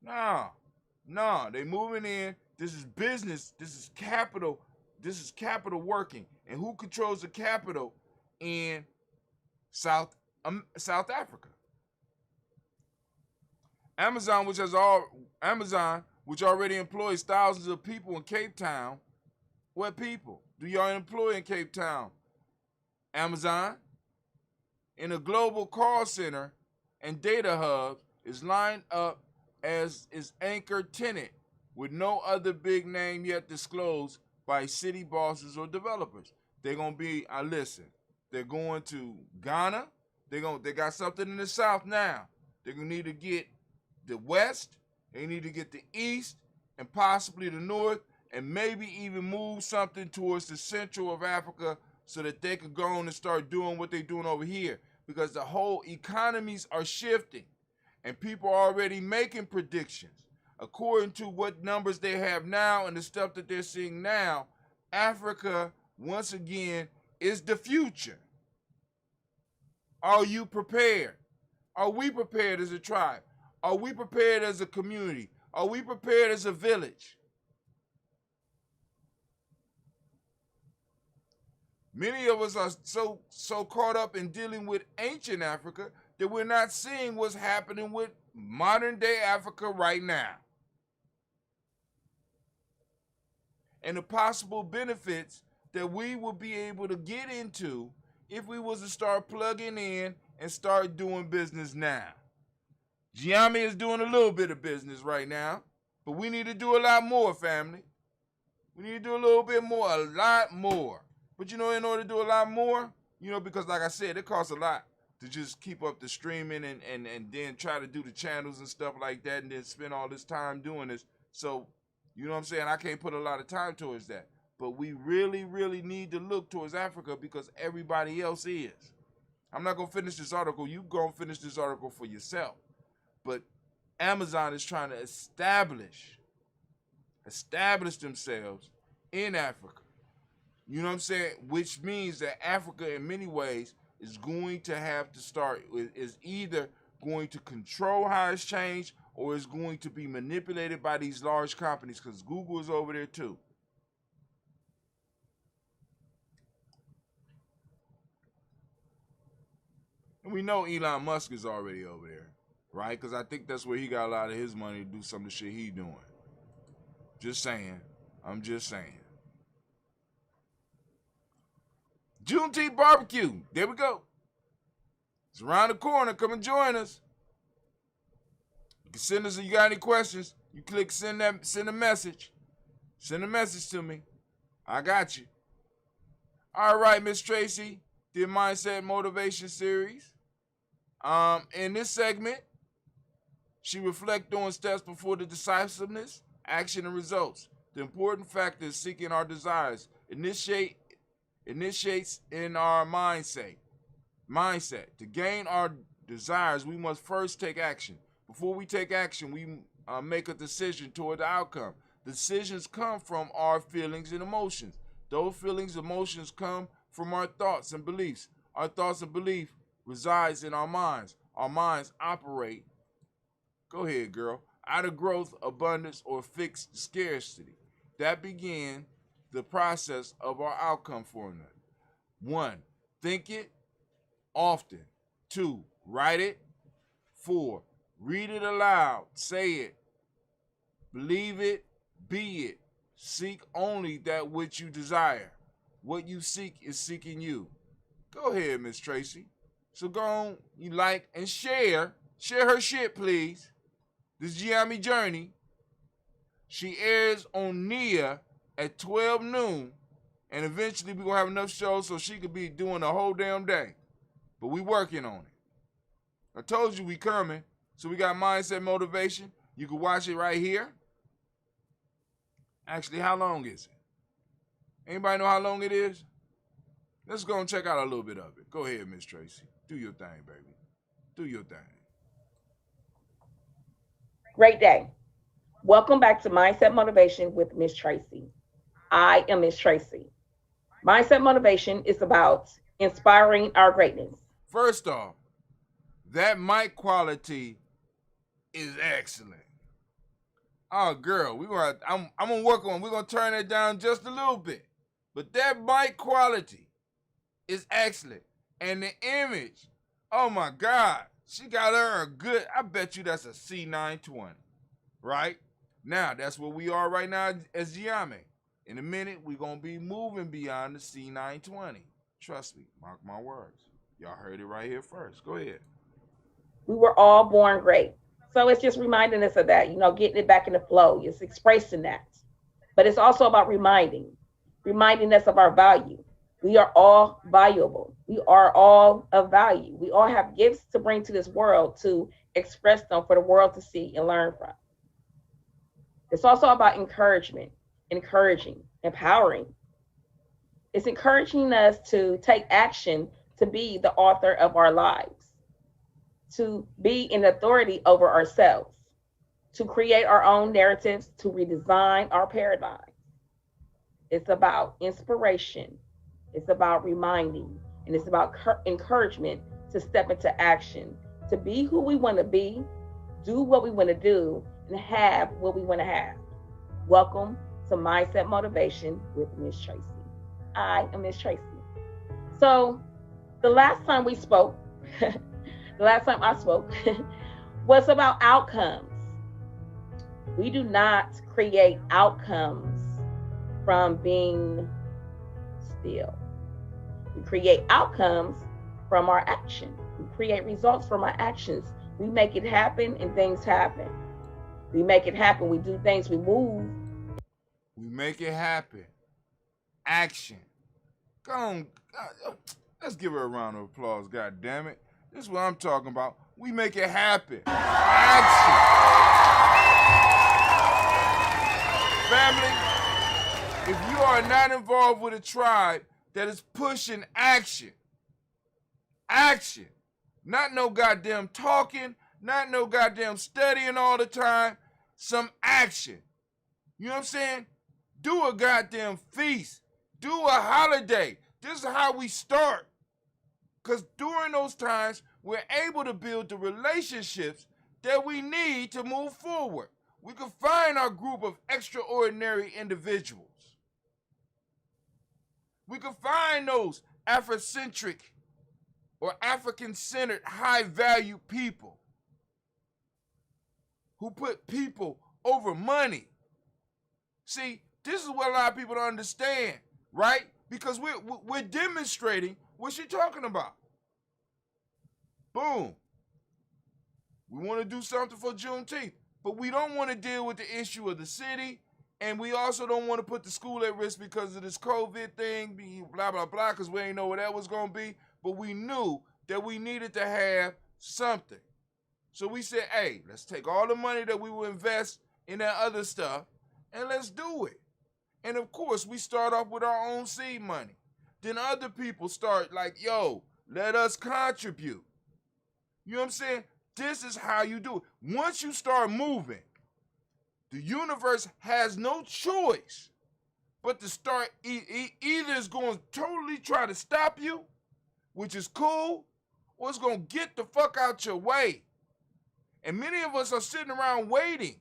on. Nah, they moving in. This is business. This is capital. This is capital working. And who controls the capital in South Africa? Amazon, which already employs thousands of people in Cape Town. What people do y'all employ in Cape Town? Amazon, in a global call center and data hub, is lined up as its anchor tenant with no other big name yet disclosed by city bosses or developers. They're going to be, they're going to Ghana. They got something in the South now. They're going to need to get the West, they need to get the East, and possibly the North, and maybe even move something towards the central of Africa so that they could go on and start doing what they're doing over here. Because the whole economies are shifting, and people are already making predictions. According to what numbers they have now and the stuff that they're seeing now, Africa, once again, is the future. Are you prepared? Are we prepared as a tribe? Are we prepared as a community? Are we prepared as a village? Many of us are so caught up in dealing with ancient Africa that we're not seeing what's happening with modern day Africa right now. And the possible benefits that we will be able to get into if we was to start plugging in and start doing business now. Giami is doing a little bit of business right now, but we need to do a lot more, family. We need to do a little bit more, a lot more. But in order to do a lot more, because like I said, it costs a lot to just keep up the streaming and then try to do the channels and stuff like that and then spend all this time doing this. So, you know what I'm saying? I can't put a lot of time towards that. But we really, really need to look towards Africa because everybody else is. I'm not going to finish this article. You go and finish this article for yourself. But Amazon is trying to establish themselves in Africa. You know what I'm saying? Which means that Africa, in many ways, is going to have to start, is either going to control how it's changed or is going to be manipulated by these large companies because Google is over there too. And we know Elon Musk is already over there, right? Because I think that's where he got a lot of his money to do some of the shit he doing. Just saying. I'm just saying. Juneteenth barbecue. There we go. It's around the corner. Come and join us. You can send us if you got any questions. You click send a message. Send a message to me. I got you. All right, Miss Tracy, the Mindset Motivation Series. In this segment, she reflects on steps before the decisiveness, action, and results. The important factor is seeking our desires. Initiates in our mindset. To gain our desires, we must first take action. Before we take action, we make a decision toward the outcome. Decisions come from our feelings and emotions. Those feelings and emotions come from our thoughts and beliefs. Our thoughts and beliefs resides in our minds. Our minds operate Go ahead, girl. Out of growth, abundance, or fixed scarcity. That began the process of our outcome formula. 1. Think it often. 2. Write it. 4. Read it aloud. Say it. Believe it. Be it. Seek only that which you desire. What you seek is seeking you. Go ahead, Miss Tracy. So go on, you like and share. Share her shit, please. This is Gianni Journey. She airs on Nia at 12 noon. And eventually we're going to have enough shows so she could be doing the whole damn day. But we working on it. I told you we coming. So we got Mindset Motivation. You can watch it right here. Actually, how long is it? Anybody know how long it is? Let's go and check out a little bit of it. Go ahead, Miss Tracy. Do your thing, baby. Do your thing. Great day. Welcome back to Mindset Motivation with Miss Tracy. I am Miss Tracy. Mindset Motivation is about inspiring our greatness. First off, that mic quality is excellent. Oh, girl, I'm gonna work on. We're gonna turn it down just a little bit, but that mic quality is excellent, and the image. Oh my God, she got her a good. I bet you that's a C920, right? Now that's where we are right now as Gianni. In a minute, we're gonna be moving beyond the C920. Trust me, mark my words. Y'all heard it right here first. Go ahead. We were all born great. So it's just reminding us of that, getting it back in the flow. It's expressing that. But it's also about reminding us of our value. We are all valuable. We are all of value. We all have gifts to bring to this world to express them for the world to see and learn from. It's also about encouragement, encouraging, empowering. It's encouraging us to take action to be the author of our lives, to be in authority over ourselves, to create our own narratives, to redesign our paradigms. It's about inspiration. It's about reminding, and it's about encouragement to step into action, to be who we want to be, do what we want to do, and have what we want to have. Welcome to Mindset Motivation with Miss Tracy. I am Miss Tracy. So the last time we spoke, the last time I spoke was about outcomes. We do not create outcomes from being still. We create outcomes from our action. We create results from our actions. We make it happen and things happen. We make it happen. We do things. We move. We make it happen. Action. Go on. Let's give her a round of applause, God damn it. This is what I'm talking about. We make it happen. Action. Family, if you are not involved with a tribe that is pushing action, not no goddamn talking, not no goddamn studying all the time, some action. You know what I'm saying? Do a goddamn feast. Do a holiday. This is how we start. Because during those times, we're able to build the relationships that we need to move forward. We can find our group of extraordinary individuals. We can find those Afrocentric or African-centered, high-value people who put people over money. See, this is what a lot of people don't understand, right? Because we're demonstrating what she's talking about. Boom. We want to do something for Juneteenth, but we don't want to deal with the issue of the city, and we also don't want to put the school at risk because of this COVID thing, blah, blah, blah, because we ain't know what that was going to be, but we knew that we needed to have something. So we said, hey, let's take all the money that we will invest in that other stuff, and let's do it. And of course, we start off with our own seed money. Then other people start like, yo, let us contribute. You know what I'm saying? This is how you do it. Once you start moving, the universe has no choice but to start, either it's going to totally try to stop you, which is cool, or it's going to get the fuck out your way. And many of us are sitting around waiting.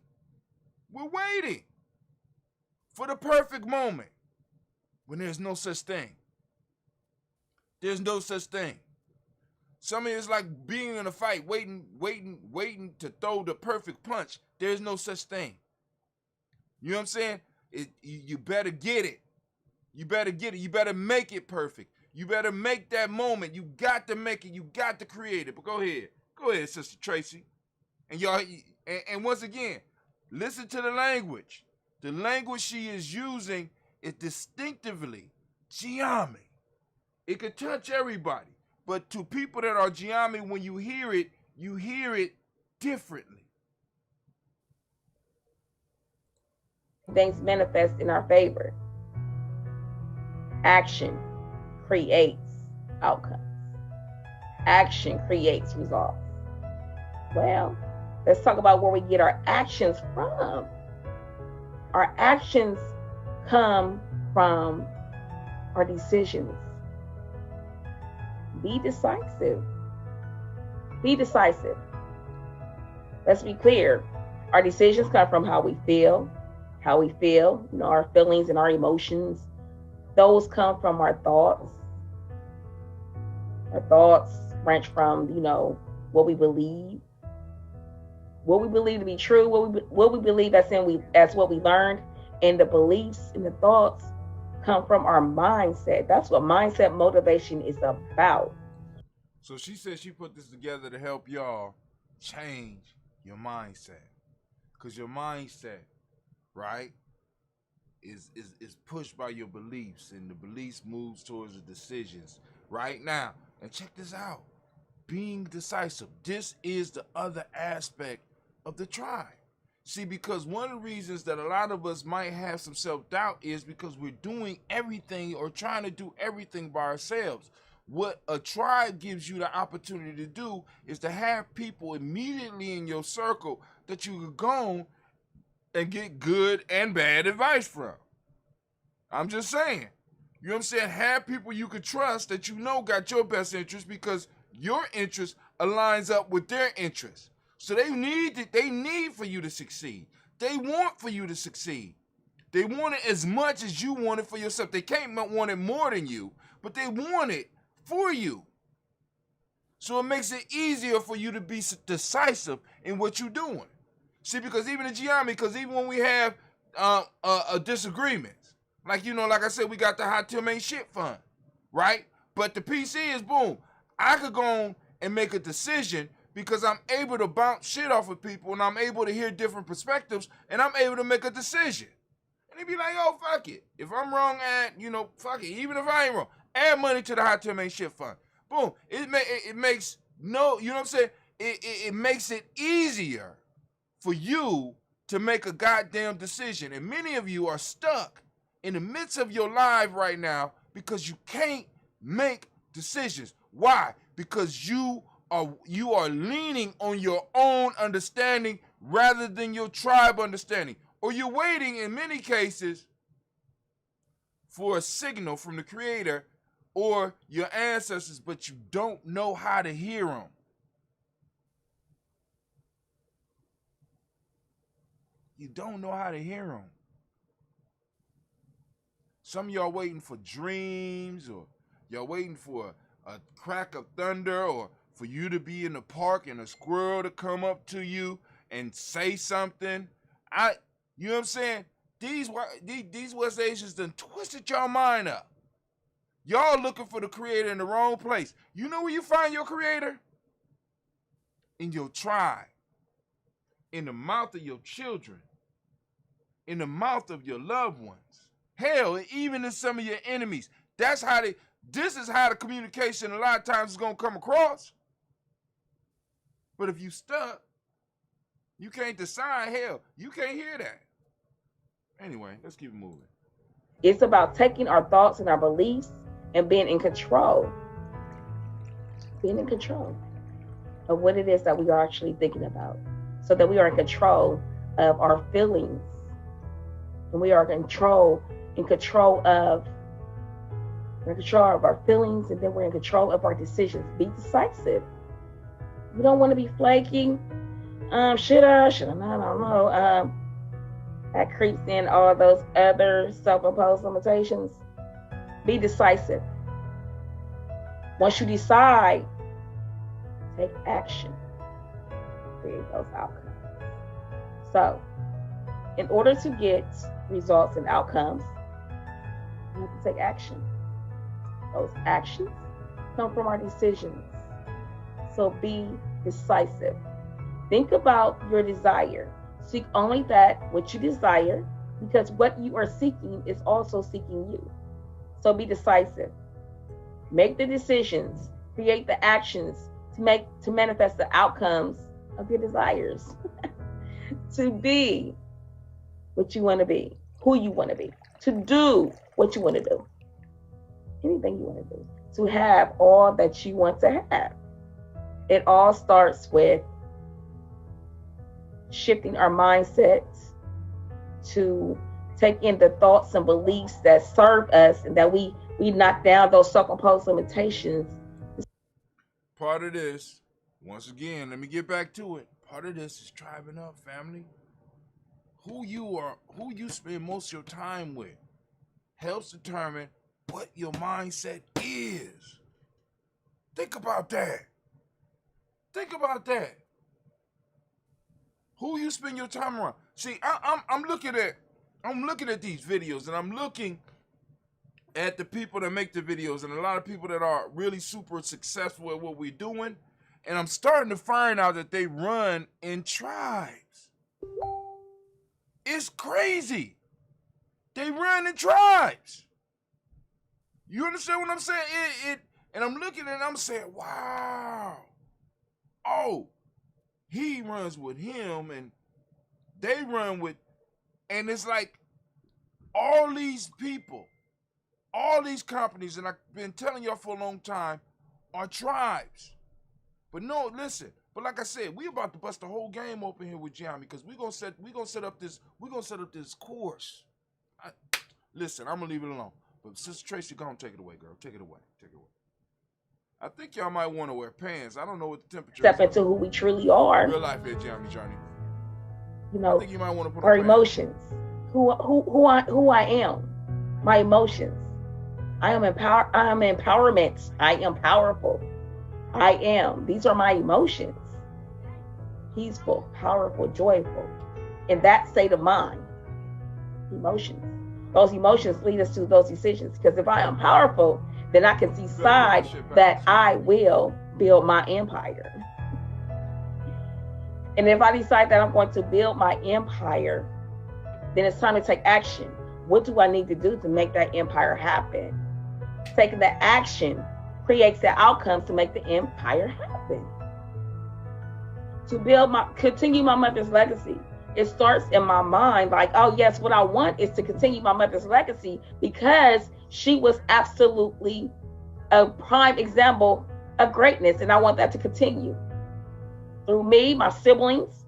We're waiting for the perfect moment when there's no such thing. There's no such thing. Some of it's like being in a fight, waiting to throw the perfect punch. There's no such thing. You know what I'm saying? You better get it. You better get it. You better make it perfect. You better make that moment. You got to make it. You got to create it. But go ahead, Sister Tracy. And y'all, and once again, listen to the language. The language she is using is distinctively Giami. It could touch everybody. But to people that are Giami, when you hear it differently. Things manifest in our favor. Action creates outcomes. Action creates results. Well, let's talk about where we get our actions from. Our actions come from our decisions. Be decisive. Be decisive. Let's be clear. Our decisions come from how we feel, our feelings and our emotions. Those come from our thoughts. Our thoughts branch from, what we believe. What we believe to be true, what we believe as what we learned, and the beliefs and the thoughts come from our mindset. That's what mindset motivation is about. So she said she put this together to help y'all change your mindset. Because your mindset, right, is pushed by your beliefs, and the beliefs moves towards the decisions right now. And check this out. Being decisive. This is the other aspect of the tribe. See, because one of the reasons that a lot of us might have some self-doubt is because we're doing everything or trying to do everything by ourselves. What a tribe gives you the opportunity to do is to have people immediately in your circle that you could go and get good and bad advice from. I'm just saying. You know what I'm saying? Have people you could trust that got your best interest, because your interest aligns up with their interest. So they need for you to succeed. They want for you to succeed. They want it as much as you want it for yourself. They can't want it more than you, but they want it for you. So it makes it easier for you to be decisive in what you're doing. See, because even in Giami, even when we have disagreements, like I said, we got the Hot Tim Ain't Shit Fund, right? But the PC is, boom, I could go on and make a decision because I'm able to bounce shit off of people, and I'm able to hear different perspectives, and I'm able to make a decision. And they be like, oh, fuck it. If I'm wrong, fuck it. Even if I ain't wrong, add money to the Hot Tim Ain't Shit Fund. Boom. It makes it makes it easier for you to make a goddamn decision. And many of you are stuck in the midst of your life right now because you can't make decisions. Why? Because you are leaning on your own understanding rather than your tribe understanding. Or you're waiting, in many cases, for a signal from the Creator or your ancestors, but you don't know how to hear them. You don't know how to hear them. Some of y'all waiting for dreams, or y'all waiting for a crack of thunder, or for you to be in the park and a squirrel to come up to you and say something. You know what I'm saying? These West Asians done twisted your mind up. Y'all looking for the Creator in the wrong place. You know where you find your Creator? In your tribe. In the mouth of your children. In the mouth of your loved ones. Hell, even in some of your enemies. This is how the communication a lot of times is going to come across. But if you stuck, you can't decide. Hell, you can't hear that. Anyway, let's keep moving. It's about taking our thoughts and our beliefs and being in control. Being in control of what it is that we are actually thinking about, so that we are in control of our feelings. And we are in control of our feelings, and then we're in control of our decisions. Be decisive. We don't want to be flaky. Should I not? I don't know. That creeps in all those other self-imposed limitations. Be decisive. Once you decide, take action. Create those outcomes. So, in order to get results and outcomes, you have to take action. Those actions come from our decisions. So be decisive. Think about your desire. Seek only that which you desire, because what you are seeking is also seeking you. So be decisive. Make the decisions, create the actions to manifest the outcomes of your desires. To be what you want to be, who you want to be, to do what you want to do, anything you want to do, to have all that you want to have. It all starts with shifting our mindsets to take in the thoughts and beliefs that serve us, and that we knock down those self-imposed limitations. Part of this, once again, let me get back to it. Part of this is tribing up, family. Who you spend most of your time with helps determine what your mindset is. Think about that. Think about that. Who you spend your time around. See, I'm looking at these videos, and I'm looking at the people that make the videos, and a lot of people that are really super successful at what we're doing, and I'm starting to find out that they run in tribes. It's crazy. They run in tribes. You understand what I'm saying? And I'm looking at it and I'm saying, wow. Oh, he runs with him and they run with, and it's like all these people, all these companies, and I've been telling y'all for a long time, are tribes. But no, listen. But like I said, we about to bust the whole game open here with Gianni, because we're gonna set up this course. Listen, I'm gonna leave it alone. But Sister Tracy, go on, take it away, girl. Take it away. I think y'all might want to wear pants. I don't know what the temperature Step is. into who we truly are. Real life here, Gianni Journey. You know, I think you might want to put our on emotions. Who I am. My emotions. I am empowerment. I am powerful. I am. These are my emotions. Peaceful, powerful, joyful. In that state of mind. Emotions. Those emotions lead us to those decisions. Because if I am powerful, then I can decide that I will build my empire. And if I decide that I'm going to build my empire, then it's time to take action. What do I need to do to make that empire happen? Taking the action creates the outcomes to make the empire happen. To continue my mother's legacy. It starts in my mind like, oh yes, what I want is to continue my mother's legacy, because she was absolutely a prime example of greatness, and I want that to continue through me, my siblings,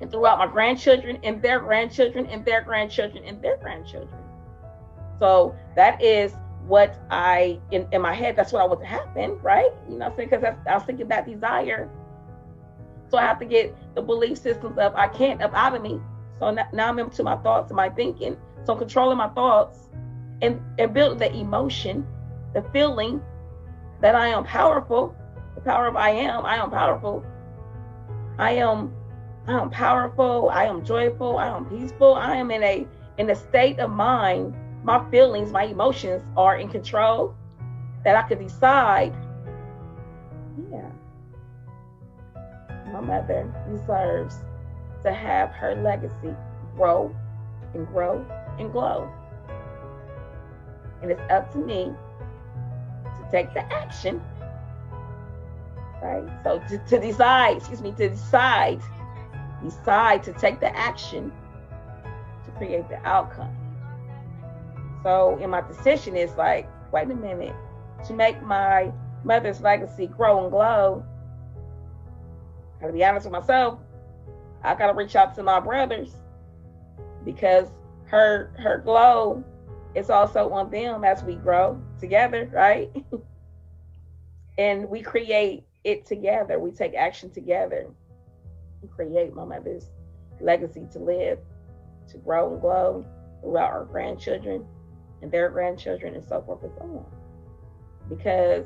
and throughout my grandchildren and their grandchildren and their grandchildren and their grandchildren. So that is what in my head, that's what I want to happen, right? You know what I'm saying? Because I was thinking that desire. So I have to get the belief systems up out of me. So now I'm into my thoughts and my thinking. So I'm controlling my thoughts and building the emotion, the feeling that I am powerful. The power of I am powerful. I am powerful. I am joyful. I am peaceful. I am in a state of mind. My feelings, my emotions are in control, that I can decide, yeah, my mother deserves to have her legacy grow and grow and glow. And it's up to me to take the action, right? So to decide to take the action to create the outcome. So in my decision, it's like, wait a minute, to make my mother's legacy grow and glow, I gotta be honest with myself, I gotta reach out to my brothers, because her glow is also on them as we grow together, right? And we create it together. We take action together. create my mother's legacy to live, to grow and glow throughout our grandchildren and their grandchildren and so forth and so on. Because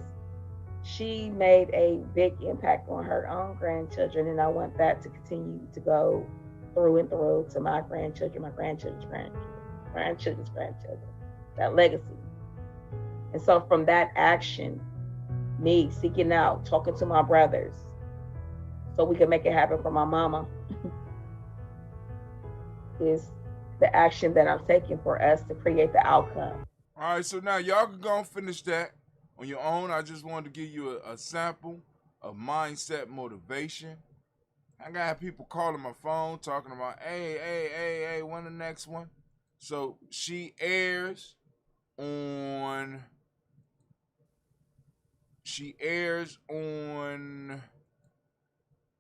she made a big impact on her own grandchildren, and I want that to continue to go through and through to my grandchildren, my grandchildren's grandchildren, that legacy. And so from that action, me seeking out, talking to my brothers, so we can make it happen for my mama, is the action that I'm taking for us to create the outcome. All right, so now y'all can go and finish that on your own. I just wanted to give you a sample of mindset motivation. I got people calling my phone talking about, hey, when the next one? So she airs on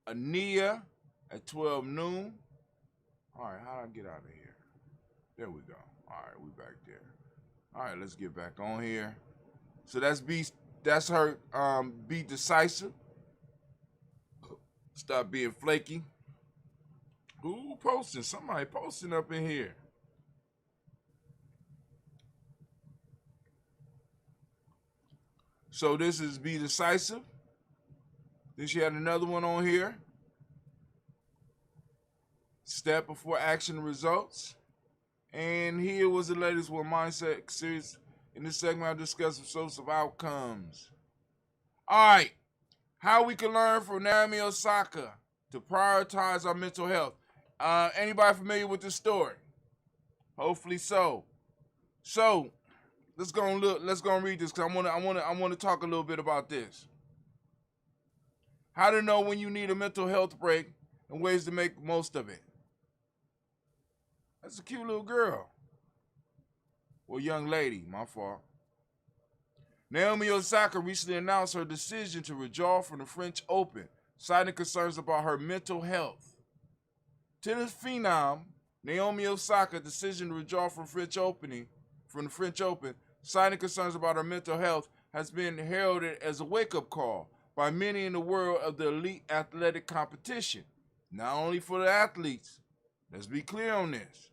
Ania at 12 noon. All right, how do I get out of here? There we go. All right, we back there. All right, let's get back on here. So that's her. Be decisive. Stop being flaky. Who posting? Somebody posting up in here. So this is be decisive. Then she had another one on here. Step before action and results. And here was the latest one, mindset series. In this segment, I'll discuss the source of outcomes. All right. How we can learn from Naomi Osaka to prioritize our mental health. Anybody familiar with this story? Hopefully so. So let's go and look. Let's go and read this because I want to talk a little bit about this. How to know when you need a mental health break and ways to make most of it. That's a cute little girl. Well, young lady, my fault. Naomi Osaka recently announced her decision to withdraw from the French Open, citing concerns about her mental health. Tennis phenom Naomi Osaka's decision to withdraw from the French Open, citing concerns about her mental health, has been heralded as a wake-up call by many in the world of the elite athletic competition. Not only for the athletes, let's be clear on this,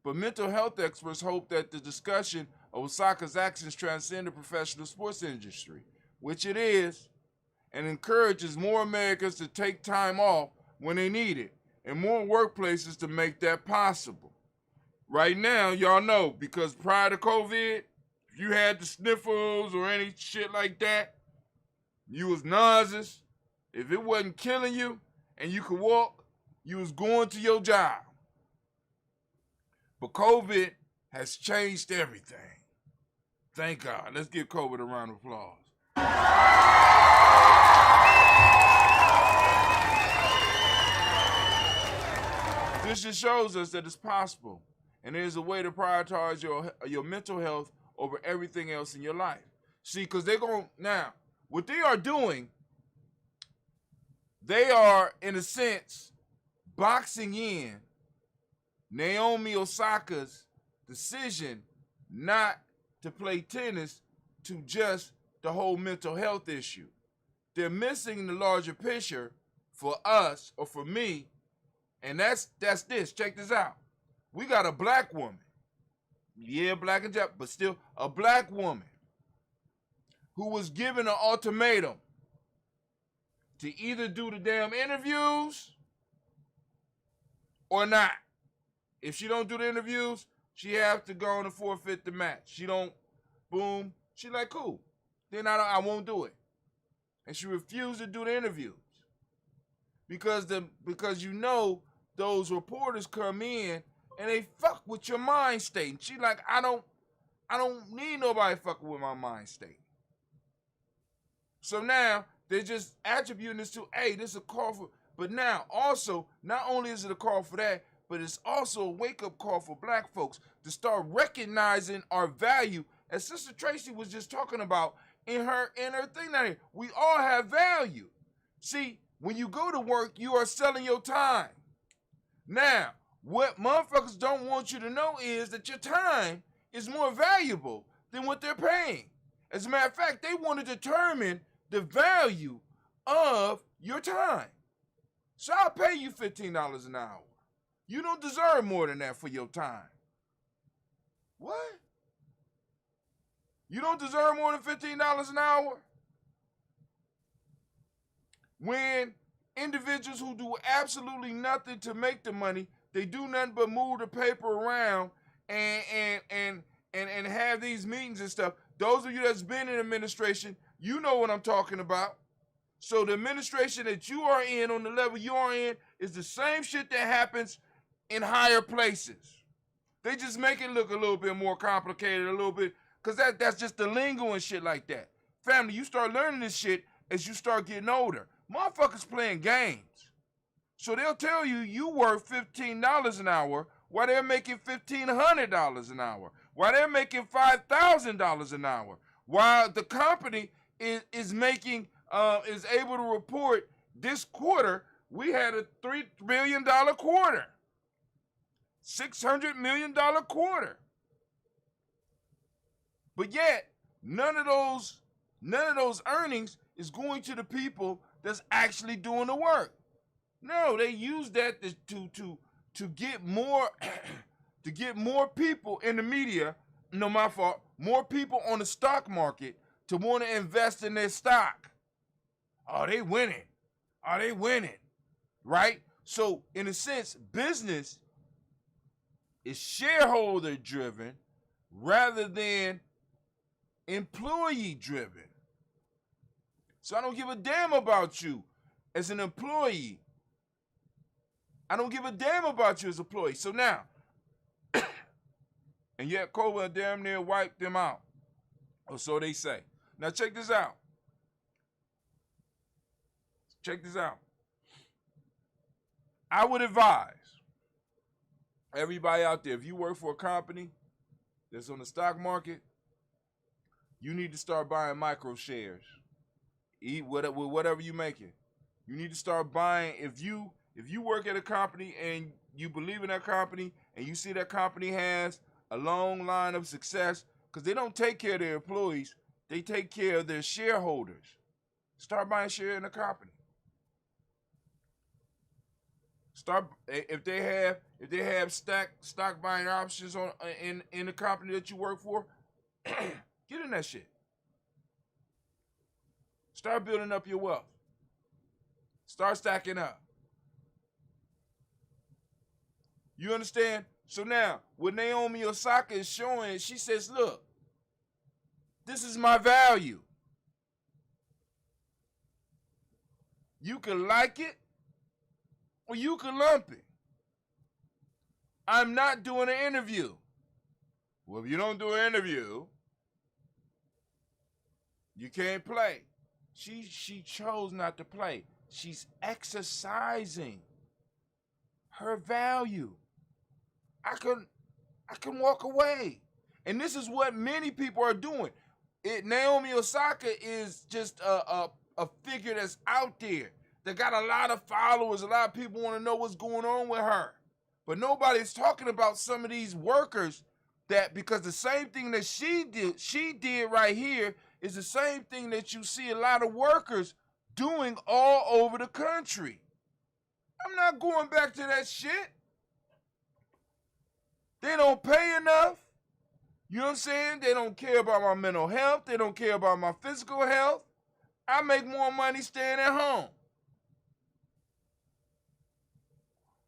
but mental health experts hope that the discussion of Osaka's actions transcend the professional sports industry, which it is, and encourages more Americans to take time off when they need it, and more workplaces to make that possible. Right now, y'all know, because prior to COVID, if you had the sniffles or any shit like that, you was nauseous, if it wasn't killing you and you could walk, you was going to your job. But COVID has changed everything. Thank God. Let's give COVID a round of applause. This just shows us that it's possible, and there's a way to prioritize your mental health over everything else in your life. See, because now, what they are doing, they are, in a sense, boxing in Naomi Osaka's decision not to play tennis to just the whole mental health issue. They're missing the larger picture for us, or for me, and that's this. Check this out. We got a black woman. Yeah, black and Japanese, but still a black woman who was given an ultimatum to either do the damn interviews or not. If she don't do the interviews, she have to go on and forfeit the match. She don't, boom. She like, cool. Then I won't do it. And she refused to do the interviews. Because those reporters come in and they fuck with your mind state. And she like, I don't need nobody fucking with my mind state. So now they're just attributing this to, hey, this is a call for, but now also, not only is it a call for that, but it's also a wake-up call for black folks to start recognizing our value, as Sister Tracy was just talking about in her thing down here. We all have value. See, when you go to work, you are selling your time. Now, what motherfuckers don't want you to know is that your time is more valuable than what they're paying. As a matter of fact, they want to determine the value of your time. So I'll pay you $15 an hour. You don't deserve more than that for your time. What? You don't deserve more than $15 an hour? When individuals who do absolutely nothing to make the money, they do nothing but move the paper around and have these meetings and stuff. Those of you that's been in administration, you know what I'm talking about. So the administration that you are in, on the level you are in, is the same shit that happens in higher places. They just make it look a little bit more complicated, a little bit, because that's just the lingo and shit like that. Family, you start learning this shit as you start getting older. Motherfuckers playing games. So they'll tell you you worth $15 an hour while they're making $1,500 an hour, while they're making $5,000 an hour, while the company is making is able to report this quarter we had a $3 billion quarter, $600 million quarter. But yet none of those earnings is going to the people that's actually doing the work. No, they use that to get more to get more people in the media. No, my fault. More people on the stock market to want to invest in their stock. Are they winning? Are they winning? Right? So, in a sense, business is shareholder driven rather than employee driven. So I don't give a damn about you as an employee. I don't give a damn about you as an employee. So now, and yet COVID damn near wiped them out. Or so they say. Now check this out. Check this out. I would advise everybody out there, if you work for a company that's on the stock market, you need to start buying micro shares. Eat whatever you making. You need to start buying. If you work at a company and you believe in that company and you see that company has a long line of success, because they don't take care of their employees, they take care of their shareholders. Start buying shares in the company. Start if they have stock buying options on in the company that you work for, get in that shit. Start building up your wealth. Start stacking up. You understand? So now, what Naomi Osaka is showing, she says, look, this is my value. You can like it or you can lump it. I'm not doing an interview. Well, if you don't do an interview, you can't play. She chose not to play. She's exercising her value. I can walk away. And this is what many people are doing. Naomi Osaka is just a figure that's out there, that got a lot of followers. A lot of people want to know what's going on with her. But nobody's talking about some of these workers that, because the same thing that she did right here is the same thing that you see a lot of workers doing all over the country. I'm not going back to that shit. They don't pay enough. You know what I'm saying? They don't care about my mental health. They don't care about my physical health. I make more money staying at home.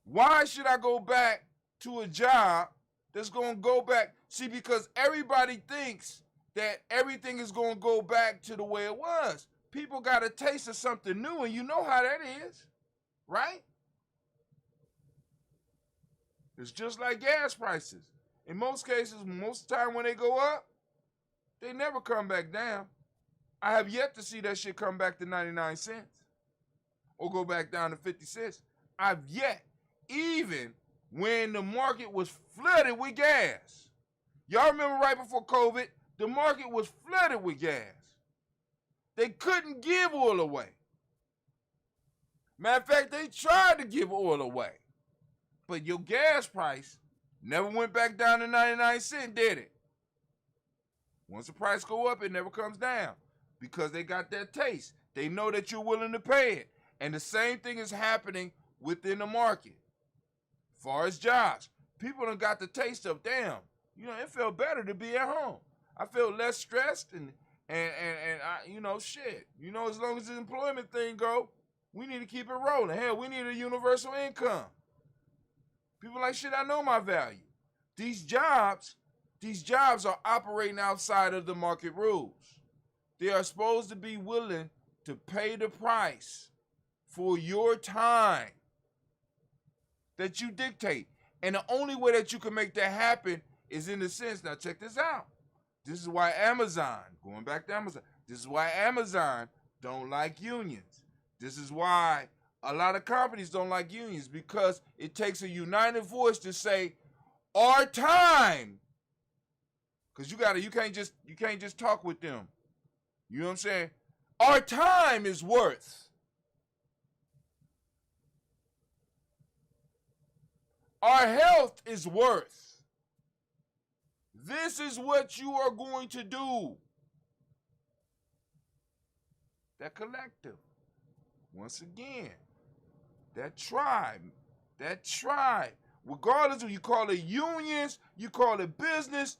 Why should I go back to a job that's going to go back? See, because everybody thinks that everything is going to go back to the way it was. People got a taste of something new, and you know how that is, right? It's just like gas prices. In most cases, most of the time when they go up, they never come back down. I have yet to see that shit come back to 99 cents or go back down to 50 cents. I've yet, even when the market was flooded with gas. Y'all remember right before COVID, the market was flooded with gas. They couldn't give oil away. Matter of fact, they tried to give oil away. But your gas price never went back down to 99 cents, did it? Once the price go up, it never comes down because they got that taste. They know that you're willing to pay it. And the same thing is happening within the market. As far as jobs, people done got the taste of, damn, it felt better to be at home. I feel less stressed and I, shit. As long as the employment thing go, we need to keep it rolling. Hell, we need a universal income. People like, shit, I know my value. These jobs are operating outside of the market rules. They are supposed to be willing to pay the price for your time that you dictate. And the only way that you can make that happen is in the sense, now check this out. This is why Amazon, going back to Amazon, this is why Amazon don't like unions. This is why a lot of companies don't like unions, because it takes a united voice to say, our time. Because you can't just talk with them. You know what I'm saying? Our time is worth. Our health is worth. This is what you are going to do. That collective. Once again, that tribe, regardless of you call it unions, you call it business,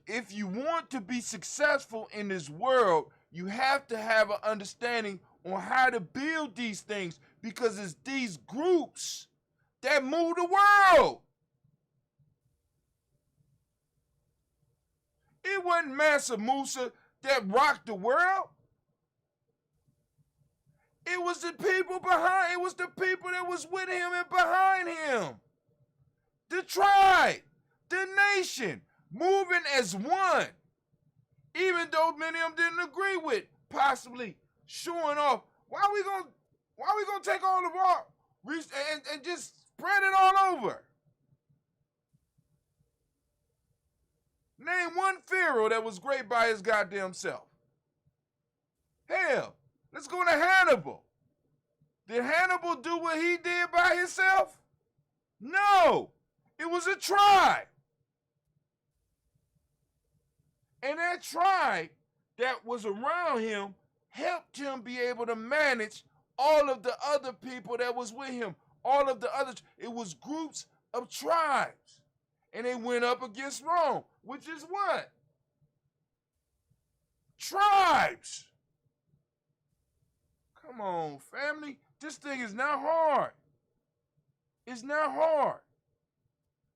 if you want to be successful in this world, you have to have an understanding on how to build these things, because it's these groups that move the world. It wasn't Mansa Musa that rocked the world. It was the people that was with him and behind him. The tribe, the nation, moving as one. Even though many of them didn't agree with possibly showing off. Why we gonna take all of our and just spread it all over? Name one pharaoh that was great by his goddamn self. Hell, let's go to Hannibal. Did Hannibal do what he did by himself? No. It was a tribe. And that tribe that was around him helped him be able to manage all of the other people that was with him. All of the others. It was groups of tribes. And they went up against Rome, which is what? Tribes. Come on, family. This thing is not hard. It's not hard.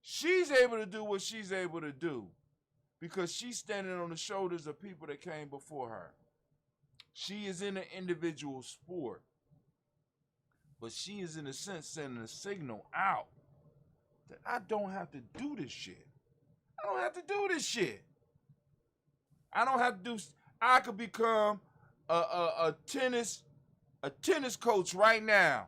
She's able to do what she's able to do because she's standing on the shoulders of people that came before her. She is in an individual sport, but she is in a sense sending a signal out that I don't have to do this shit. I don't have to do this shit. I don't have to do. I could become a tennis coach right now,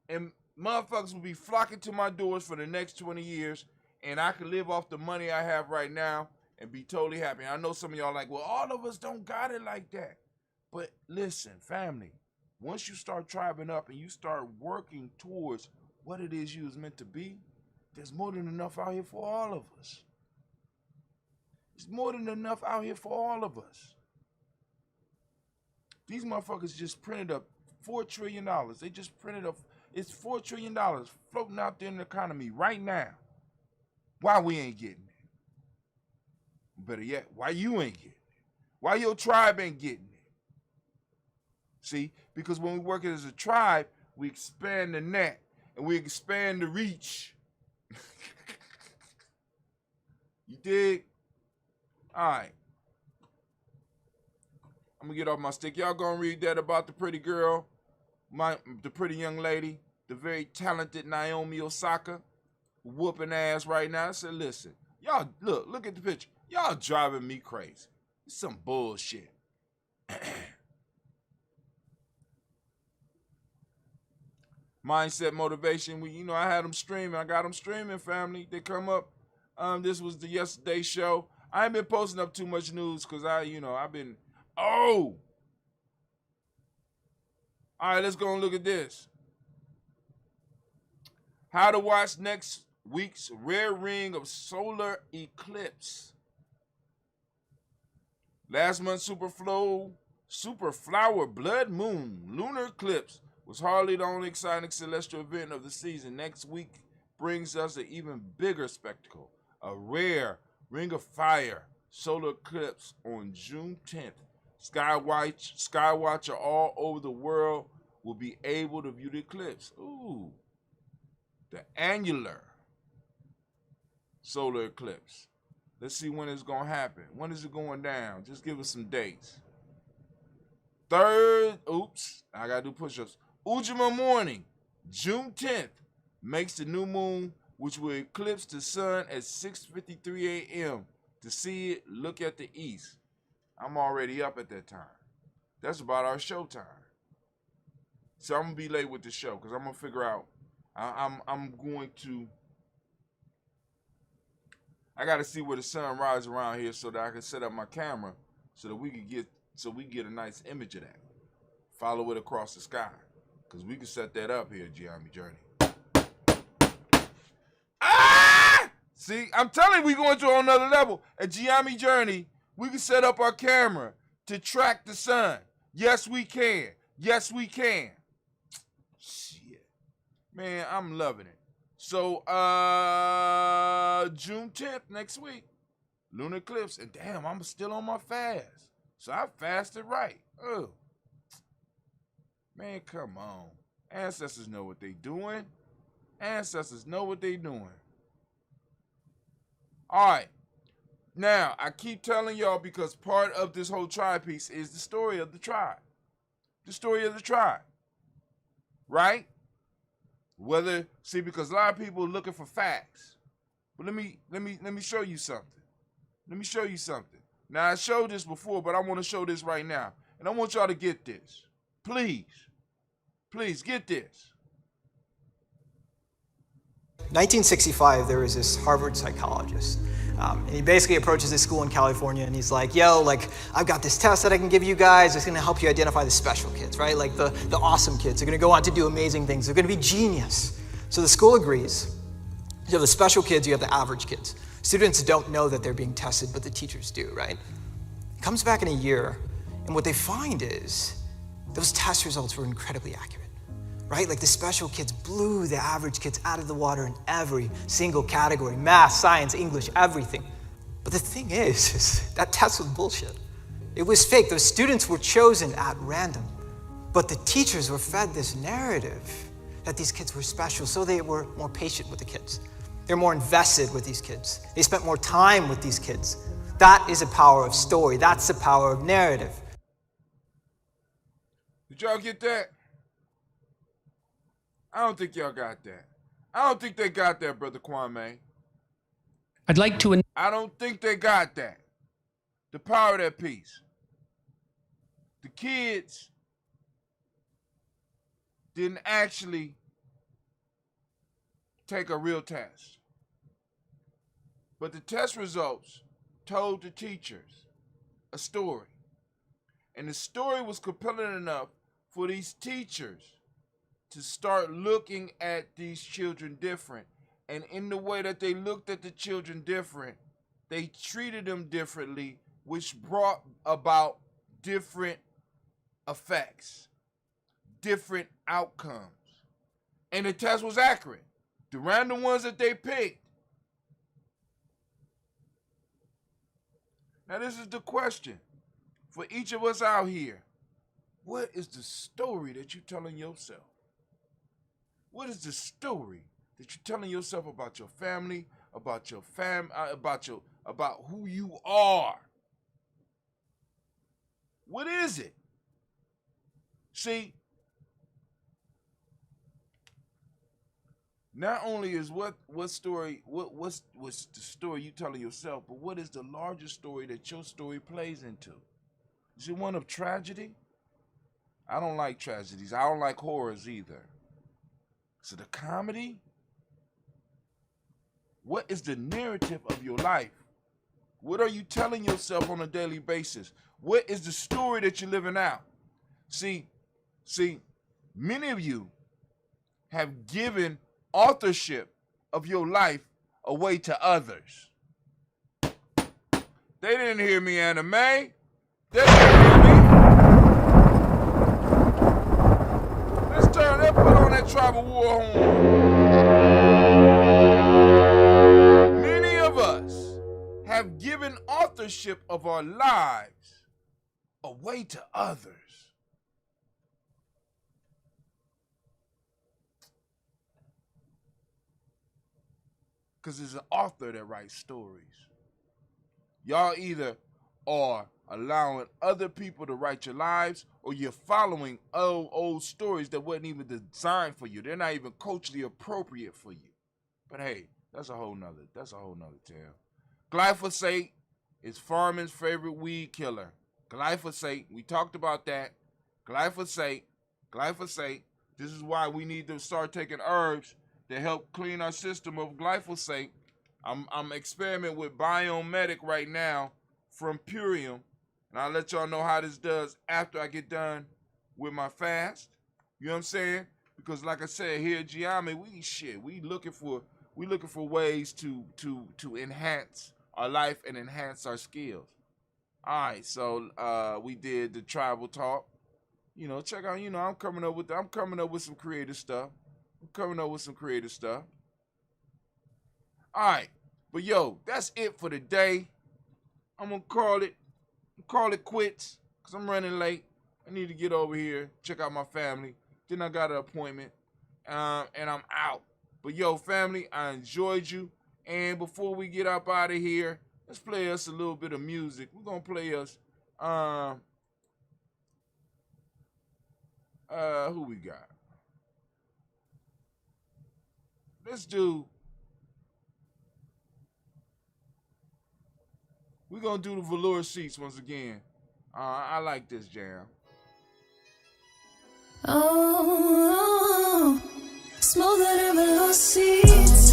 and motherfuckers will be flocking to my doors for the next 20 years, and I can live off the money I have right now and be totally happy. And I know some of y'all like, well, all of us don't got it like that. But listen, family, once you start tribing up and you start working towards what it is you was meant to be, there's more than enough out here for all of us. There's more than enough out here for all of us. These motherfuckers just printed up $4 trillion. They just printed up, it's $4 trillion floating out there in the economy right now. Why we ain't getting it? Better yet, why you ain't getting it? Why your tribe ain't getting it? See, because when we work as a tribe, we expand the net and we expand the reach. You dig? All right. I'm gonna get off my stick. Y'all gonna read that about the pretty girl, the pretty young lady, the very talented Naomi Osaka, whooping ass right now. I said, listen, y'all look at the picture. Y'all driving me crazy. It's some bullshit. Mindset motivation. I had them streaming. I got them streaming, family. They come up. This was the yesterday show. I ain't been posting up too much news because I've been. Oh! All right, let's go and look at this. How to watch next week's rare ring of solar eclipse. Last month's super flower blood moon lunar eclipse was hardly the only exciting celestial event of the season. Next week brings us an even bigger spectacle, a rare Ring of Fire solar eclipse on June 10th. Skywatcher all over the world will be able to view the eclipse. Ooh, the annular solar eclipse. Let's see when it's going to happen. When is it going down? Just give us some dates. I got to do push-ups. Ujima morning, June 10th, makes the new moon, which will eclipse the sun at 6:53 a.m. To see it, look at the east. I'm already up at that time. That's about our show time. So I'm going to be late with the show because I'm going to figure out, I got to see where the sun rises around here so that I can set up my camera so that we can get a nice image of that. Follow it across the sky because we can set that up here at Gianni Journey. See, I'm telling you, we going to another level. At Gianni Journey, we can set up our camera to track the sun. Yes, we can. Yes, we can. Shit. Man, I'm loving it. So, June 10th, next week, lunar eclipse. And damn, I'm still on my fast. So I fasted right. Oh. Man, come on. Ancestors know what they doing. Ancestors know what they doing. All right. Now, I keep telling y'all because part of this whole tribe piece is the story of the tribe. The story of the tribe. Right? Because a lot of people are looking for facts. But let me show you something. Let me show you something. Now, I showed this before, but I want to show this right now. And I want y'all to get this. Please. Please, get this. 1965, there was this Harvard psychologist. And he basically approaches this school in California and he's like, I've got this test that I can give you guys. It's gonna help you identify the special kids, right? Like the awesome kids. They're gonna go on to do amazing things. They're gonna be genius. So the school agrees. You have the special kids, you have the average kids. Students don't know that they're being tested, but the teachers do, right? It comes back in a year, and what they find is those test results were incredibly accurate. Right? Like the special kids blew the average kids out of the water in every single category, math, science, English, everything. But the thing is that test was bullshit. It was fake. Those students were chosen at random. But the teachers were fed this narrative that these kids were special, so they were more patient with the kids. They're more invested with these kids. They spent more time with these kids. That is the power of story. That's the power of narrative. Did y'all get that? I don't think y'all got that. I don't think they got that, Brother Kwame. I'd like to... I don't think they got that. The power of that piece. The kids didn't actually take a real test. But the test results told the teachers a story. And the story was compelling enough for these teachers to start looking at these children different. And in the way that they looked at the children different, they treated them differently, which brought about different effects, different outcomes. And the test was accurate. The random ones that they picked. Now this is the question for each of us out here. What is the story that you're telling yourself? What is the story that you're telling yourself about your family, about your about who you are? What is it? See, not only is what's the story you telling yourself, but what is the larger story that your story plays into? Is it one of tragedy? I don't like tragedies. I don't like horrors either. So the comedy? What is the narrative of your life? What are you telling yourself on a daily basis? What is the story that you're living out? See, many of you have given authorship of your life away to others. They didn't hear me, Anime. They didn't hear me. Let's turn Put on that tribal war horn. Many of us have given authorship of our lives away to others. Because it's an author that writes stories. Y'all either are allowing other people to write your lives, or you're following old stories that wasn't even designed for you. They're not even culturally appropriate for you. But hey, that's a whole nother tale. Glyphosate is farming's favorite weed killer. Glyphosate, we talked about that. Glyphosate. This is why we need to start taking herbs to help clean our system of glyphosate. I'm experimenting with Biomedic right now from Purium, and I'll let y'all know how this does after I get done with my fast. You know what I'm saying? Because like I said, here at GNJMedia, we looking for ways to enhance our life and enhance our skills. All right, so we did the tribal talk. You know, check out. You know, I'm coming up with some creative stuff. All right, but yo, that's it for today. I'm gonna call it quits because I'm running late. I need to get over here, check out my family. Then I got an appointment, and I'm out. But yo, family, I enjoyed you. And before we get up out of here, let's play us a little bit of music. We're gonna play us who we got? We're gonna do the velour seats once again. I like this jam. Oh, smoother than velour seats.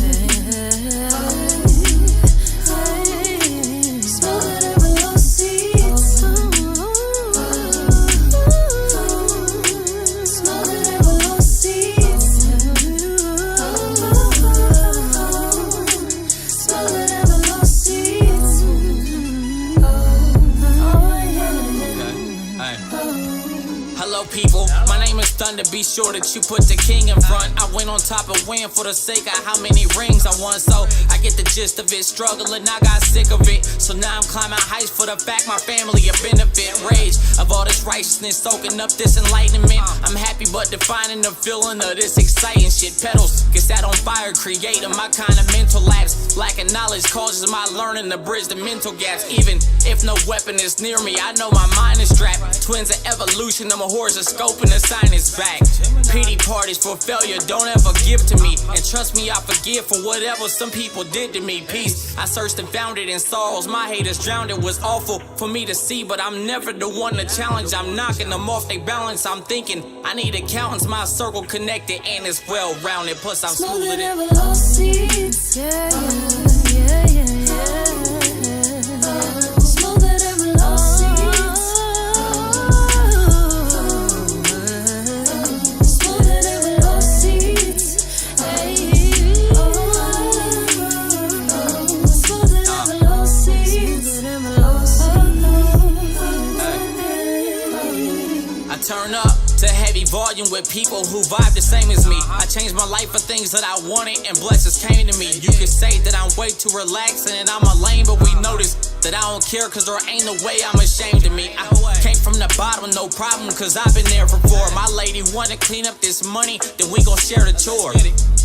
Smoother than velour seats. Smoother than velour seats. Smoother than velour seats. Hello people, my name is Thunder, be sure that you put the king in front. I went on top and win for the sake of how many rings I won. So I get the gist of it, struggling, I got sick of it. So now I'm climbing heights for the fact my family a benefit. Rage of all this righteousness, soaking up this enlightenment. I'm happy but defining the feeling of this exciting shit. Pedals, get that on fire, creating my kind of mental lapse. Lacking knowledge causes my learning to bridge the mental gaps. Even if no weapon is near me, I know my mind is strapped. Twins of evolution, I'm a horoscope and the sign is back. Pity parties for failure, don't ever give to me. And trust me, I forgive for whatever some people did to me. Peace, I searched and found it in sorrows. My haters drowned, it was awful for me to see. But I'm never the one to challenge, I'm knocking them off they balance. I'm thinking, I need accountants, my circle connected and it's well rounded. Plus I'm smoother than velour seats. Yeah. Smoother than velour seats. Smoother than velour seats. Smoother than velour seats. I turn up to heavy volume with people who vibe the same as me. I changed my life for things that I wanted and blessings came to me. You could say that I'm way too relaxed and I'm a lame, but we notice that I don't care cause there ain't no way I'm ashamed of me. I came from the bottom, no problem, cause I've been there before. My lady wanna clean up this money, then we gon' share the chore.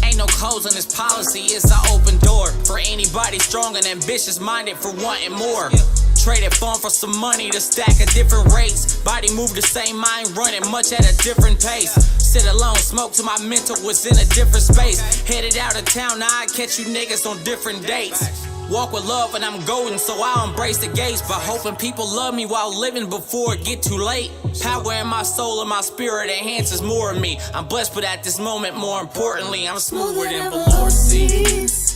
Ain't no codes on this policy, it's an open door for anybody strong and ambitious minded for wanting more. Traded fun for some money to stack at different rates. Body move the same, mind running much at a different pace. Sit alone, smoke till my mental was in a different space. Headed out of town, now I catch you niggas on different dates. Walk with love and I'm golden, so I'll embrace the gates. But hoping people love me while living before it get too late. Power in my soul and my spirit enhances more of me. I'm blessed, but at this moment, more importantly, I'm smoother than velour seats.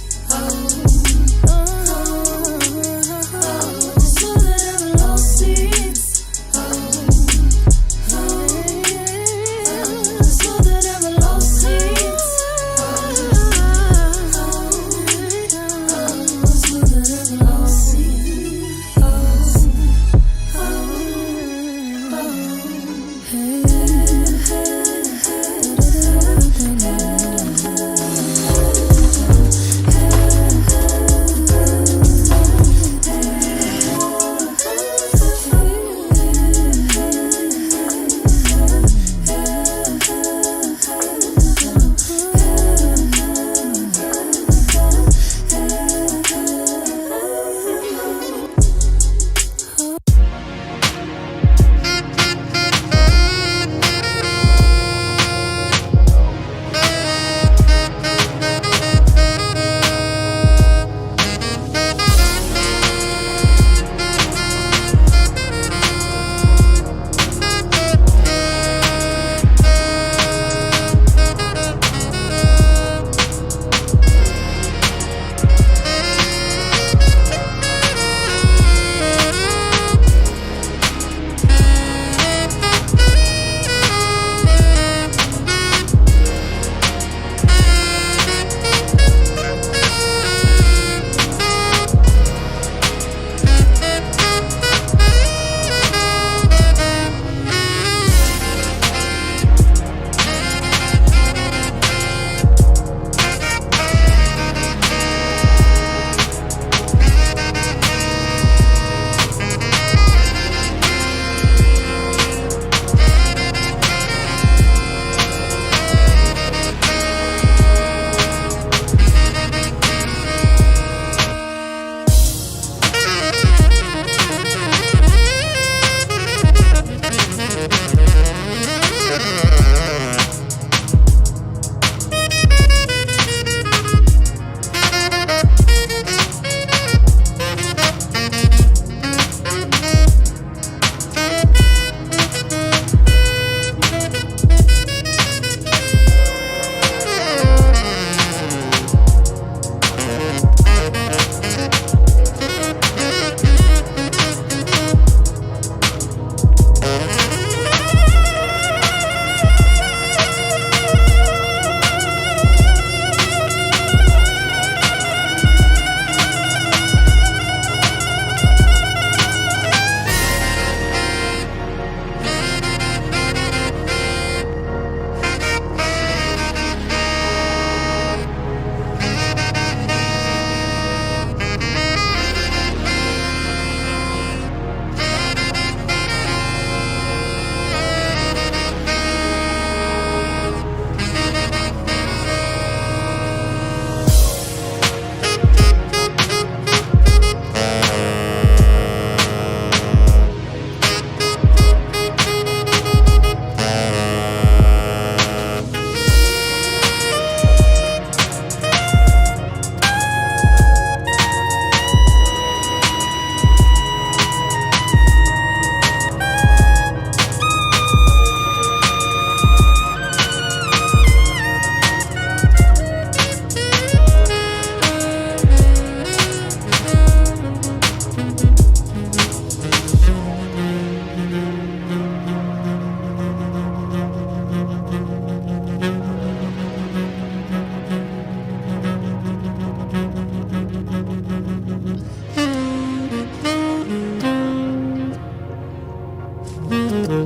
Stuff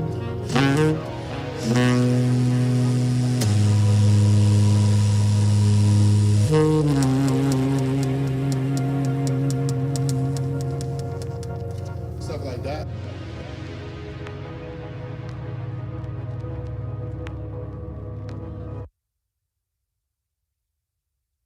like that.